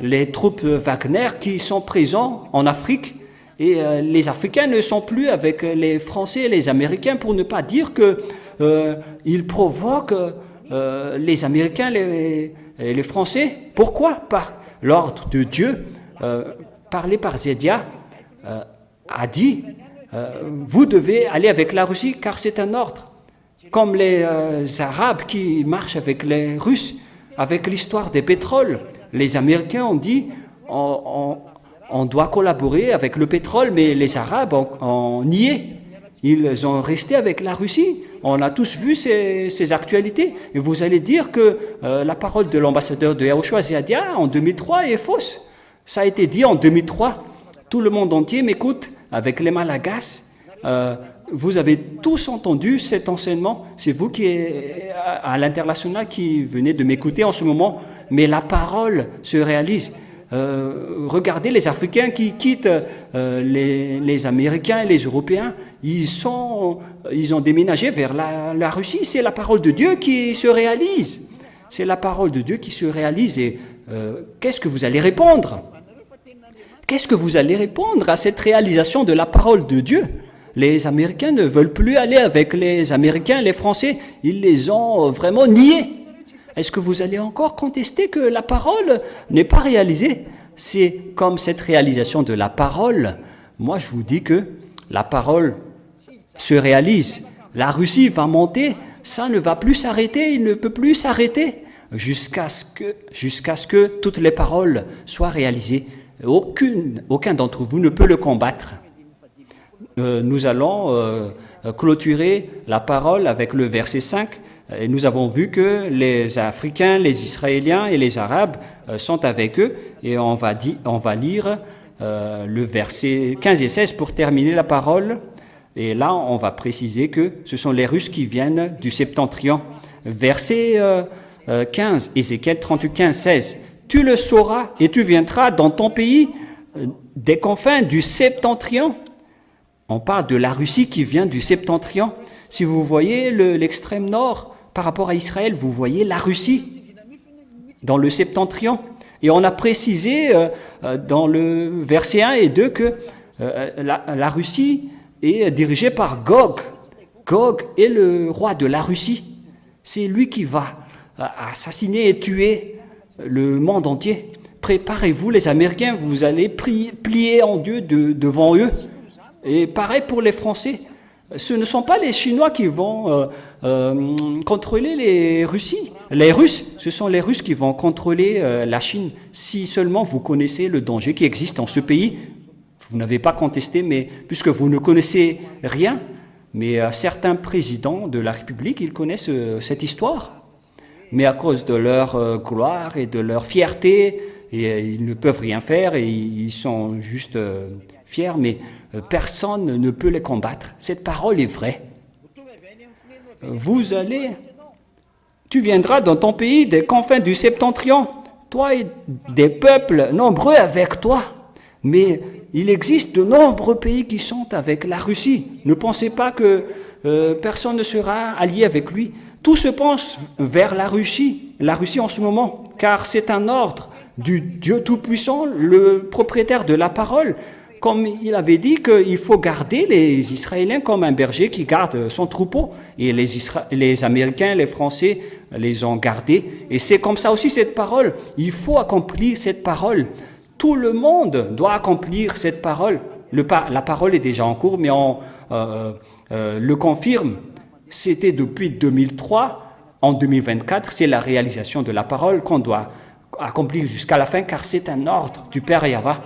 les troupes Wagner qui sont présents en Afrique. Et les Africains ne sont plus avec les Français et les Américains, pour ne pas dire qu'ils provoquent les Américains et les Français. Pourquoi? Par l'ordre de Dieu, parlé par Zédia, a dit vous devez aller avec la Russie car c'est un ordre. Comme les Arabes qui marchent avec les Russes, avec l'histoire des pétroles. Les Américains ont dit on doit collaborer avec le pétrole, mais les Arabes ont nié. Ils ont resté avec la Russie. On a tous vu ces actualités. Et vous allez dire que la parole de l'ambassadeur de Yahushua Ziadia en 2003 est fausse. Ça a été dit en 2003. Tout le monde entier m'écoute avec les Malagasy. Vous avez tous entendu cet enseignement. C'est vous qui êtes à l'international qui venez de m'écouter en ce moment. Mais la parole se réalise. Regardez les Africains qui quittent les Américains et les Européens. Ils ont déménagé vers la Russie. C'est la parole de Dieu qui se réalise. C'est la parole de Dieu qui se réalise. Et qu'est-ce que vous allez répondre? Qu'est-ce que vous allez répondre à cette réalisation de la parole de Dieu? Les Américains ne veulent plus aller avec les Américains, les Français. Ils les ont vraiment niés. Est-ce que vous allez encore contester que la parole n'est pas réalisée? C'est comme cette réalisation de la parole. Moi, je vous dis que la parole se réalise. La Russie va monter, ça ne va plus s'arrêter, il ne peut plus s'arrêter. jusqu'à ce que toutes les paroles soient réalisées. Aucun d'entre vous ne peut le combattre. Nous allons clôturer la parole avec le verset 5. Et nous avons vu que les Africains, les Israéliens et les Arabes sont avec eux. Et on va lire le verset 15 et 16 pour terminer la parole. Et là, on va préciser que ce sont les Russes qui viennent du septentrion. Verset 15, Ézéchiel 38, 15, 16. « Tu le sauras et tu viendras dans ton pays des confins du septentrion. » On parle de la Russie qui vient du septentrion. Si vous voyez l'extrême nord par rapport à Israël, vous voyez la Russie dans le septentrion. Et on a précisé dans le verset 1 et 2 que la Russie est dirigée par Gog. Gog est le roi de la Russie. C'est lui qui va assassiner et tuer le monde entier. Préparez-vous les Américains, vous allez plier en Dieu devant eux. Et pareil pour les Français. Ce ne sont pas les Chinois qui vont contrôler les Russes. Ce sont les Russes qui vont contrôler la Chine. Si seulement vous connaissez le danger qui existe dans ce pays, vous n'avez pas contesté, mais puisque vous ne connaissez rien, mais certains présidents de la République, ils connaissent cette histoire. Mais à cause de leur gloire et de leur fierté, ils ne peuvent rien faire et ils sont juste fiers, mais personne ne peut les combattre. Cette parole est vraie. Tu viendras dans ton pays des confins du septentrion, toi et des peuples nombreux avec toi. Mais il existe de nombreux pays qui sont avec la Russie. Ne pensez pas que personne ne sera allié avec lui. Tout se penche vers la Russie en ce moment, car c'est un ordre du Dieu Tout-Puissant, le propriétaire de la parole. Comme il avait dit qu'il faut garder les Israéliens comme un berger qui garde son troupeau. Et les Américains, les Français les ont gardés. Et c'est comme ça aussi cette parole. Il faut accomplir cette parole. Tout le monde doit accomplir cette parole. La parole est déjà en cours, mais on le confirme. C'était depuis 2003. En 2024, c'est la réalisation de la parole qu'on doit accomplir jusqu'à la fin, car c'est un ordre du Père Yahva.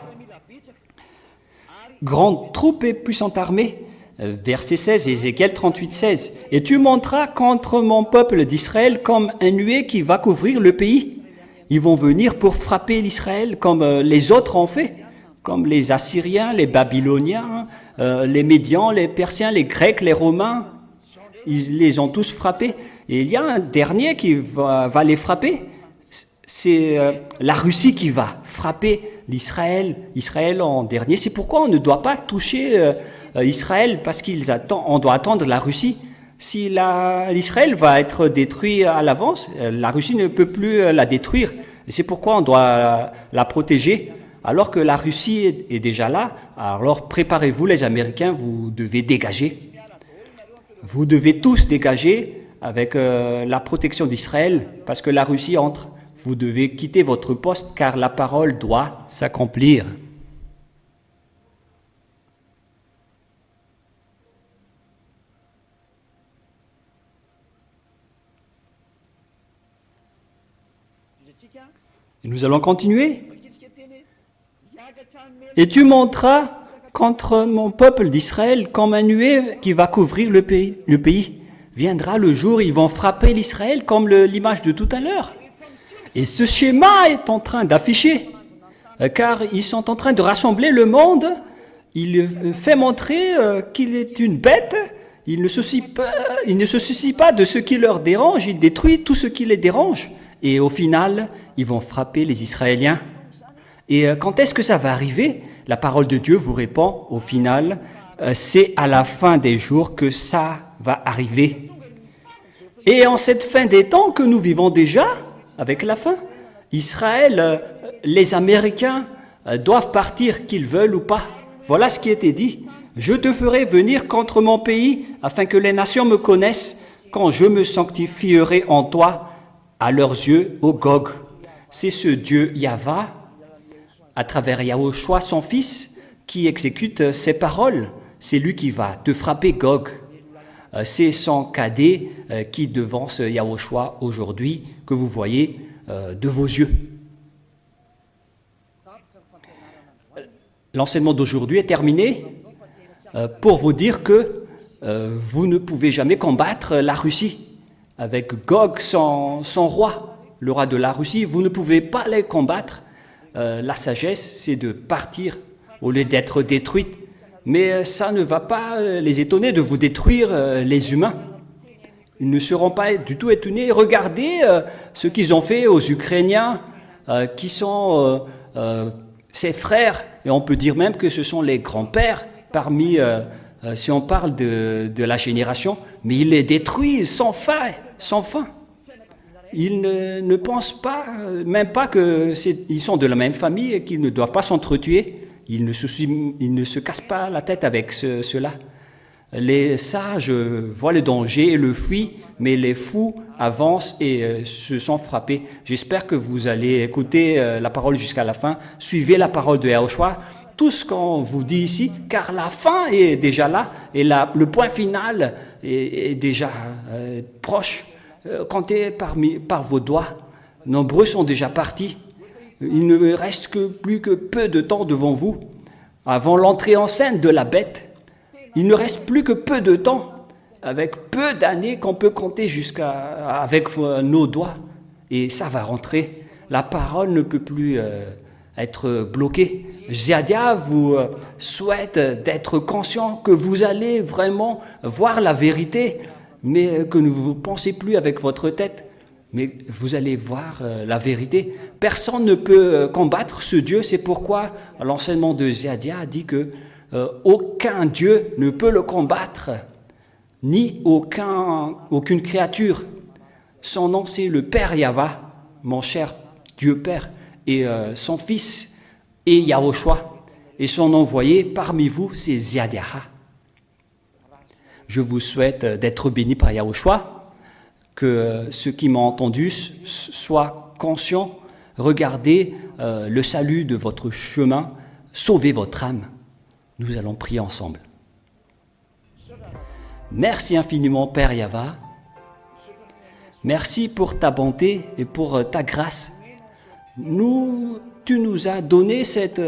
Grande troupe et puissante armée, verset 16, Ézéchiel 38, 16. « Et tu monteras contre mon peuple d'Israël comme un nuée qui va couvrir le pays. Ils vont venir pour frapper l'Israël comme les autres ont fait, comme les Assyriens, les Babyloniens, les Médians, les Persiens, les Grecs, les Romains. Ils les ont tous frappés. Et il y a un dernier qui va les frapper. C'est la Russie qui va frapper Israël en dernier. C'est pourquoi on ne doit pas toucher Israël, parce qu'on doit attendre la Russie. Si l'Israël va être détruit à l'avance, la Russie ne peut plus la détruire. Et c'est pourquoi on doit la protéger. Alors que la Russie est déjà là, alors préparez-vous les Américains, vous devez dégager. Vous devez tous dégager avec la protection d'Israël, parce que la Russie entre. Vous devez quitter votre poste, car la parole doit s'accomplir. Et nous allons continuer. Et tu monteras contre mon peuple d'Israël comme un nuée qui va couvrir le pays. Viendra le jour, ils vont frapper l'Israël comme l'image de tout à l'heure. Et ce schéma est en train d'afficher, car ils sont en train de rassembler le monde. Il fait montrer qu'il est une bête. Il ne se soucie pas de ce qui leur dérange. Il détruit tout ce qui les dérange. Et au final, ils vont frapper les Israéliens. Et quand est-ce que ça va arriver? La parole de Dieu vous répond, au final, c'est à la fin des jours que ça va arriver. Et en cette fin des temps que nous vivons déjà, avec la fin, Israël, les Américains doivent partir, qu'ils veulent ou pas. Voilà ce qui était dit. Je te ferai venir contre mon pays, afin que les nations me connaissent, quand je me sanctifierai en toi, à leurs yeux, ô Gog. C'est ce Dieu Yahva, à travers Yahushua, son fils, qui exécute ses paroles. C'est lui qui va te frapper, Gog. c'est son cadet qui devance Yahushua aujourd'hui, que vous voyez de vos yeux. L'enseignement d'aujourd'hui est terminé pour vous dire que vous ne pouvez jamais combattre la Russie avec Gog, son roi, le roi de la Russie. Vous ne pouvez pas les combattre. La sagesse, c'est de partir au lieu d'être détruite. Mais ça ne va pas les étonner de vous détruire, les humains. Ils ne seront pas du tout étonnés. Regardez ce qu'ils ont fait aux Ukrainiens, qui sont ses frères, et on peut dire même que ce sont les grands-pères parmi, si on parle de la génération, mais ils les détruisent sans fin, sans fin. Ils ne pensent pas, même pas qu'ils sont de la même famille et qu'ils ne doivent pas s'entretuer. Ils ne se cassent pas la tête avec cela. Les sages voient le danger et le fuient, mais les fous avancent et se sont frappés. J'espère que vous allez écouter la parole jusqu'à la fin. Suivez la parole de Yahushua, tout ce qu'on vous dit ici, car la fin est déjà là et le point final est déjà proche. Comptez par vos doigts. Nombreux sont déjà partis. Il ne reste plus que peu de temps devant vous, avant l'entrée en scène de la bête. Il ne reste plus que peu de temps, avec peu d'années qu'on peut compter avec nos doigts. Et ça va rentrer. La parole ne peut plus être bloquée. Ziadia vous souhaite d'être conscient que vous allez vraiment voir la vérité, mais que ne vous pensez plus avec votre tête. Mais vous allez voir la vérité. Personne ne peut combattre ce Dieu. C'est pourquoi l'enseignement de Ziadia a dit que aucun Dieu ne peut le combattre, ni aucune créature. Son nom, c'est le Père Yahva, mon cher Dieu Père, et son Fils est Yahushua, et son envoyé parmi vous, c'est Ziadia. Je vous souhaite d'être bénis par Yahushua, que ceux qui m'ont entendu soient conscients. Regardez le salut de votre chemin, sauvez votre âme. Nous allons prier ensemble. Merci infiniment, Père Yahva. Merci pour ta bonté et pour ta grâce. Tu nous as donné cette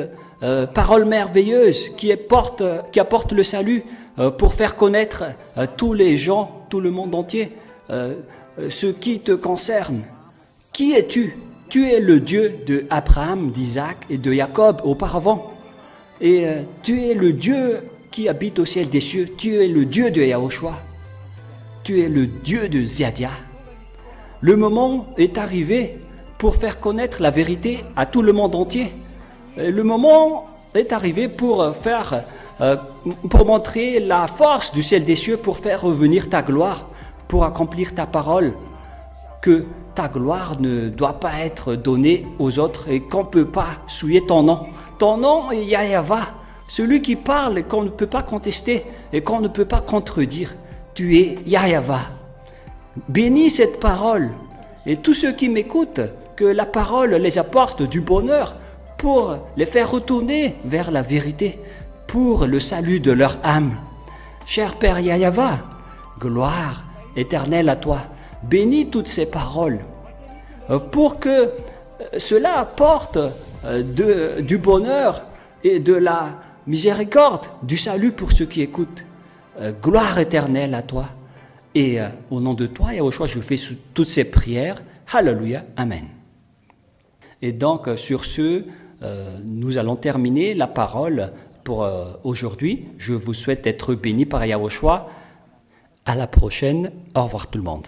parole merveilleuse qui apporte le salut pour faire connaître à tous les gens, tout le monde entier, ce qui te concerne. Qui es-tu? Tu es le Dieu d'Abraham, d'Isaac et de Jacob auparavant. Et tu es le Dieu qui habite au ciel des cieux. Tu es le Dieu de Yahushua. Tu es le Dieu de Ziadia. Le moment est arrivé pour faire connaître la vérité à tout le monde entier. Le moment est arrivé pour montrer la force du ciel des cieux, pour faire revenir ta gloire, pour accomplir ta parole, que ta gloire ne doit pas être donnée aux autres et qu'on ne peut pas souiller ton nom. Ton nom est Yahva, celui qui parle et qu'on ne peut pas contester et qu'on ne peut pas contredire. Tu es Yahva. Bénis cette parole et tous ceux qui m'écoutent, que la parole les apporte du bonheur pour les faire retourner vers la vérité, pour le salut de leur âme. Cher Père Yahva, gloire éternelle à toi. Bénis toutes ces paroles pour que cela apporte du bonheur et de la miséricorde, du salut pour ceux qui écoutent. Gloire éternelle à toi. Et au nom de toi, Yahushua, je fais toutes ces prières. Alléluia. Amen. Et donc, sur ce, nous allons terminer la parole pour aujourd'hui. Je vous souhaite d'être bénis par Yahushua. À la prochaine. Au revoir tout le monde.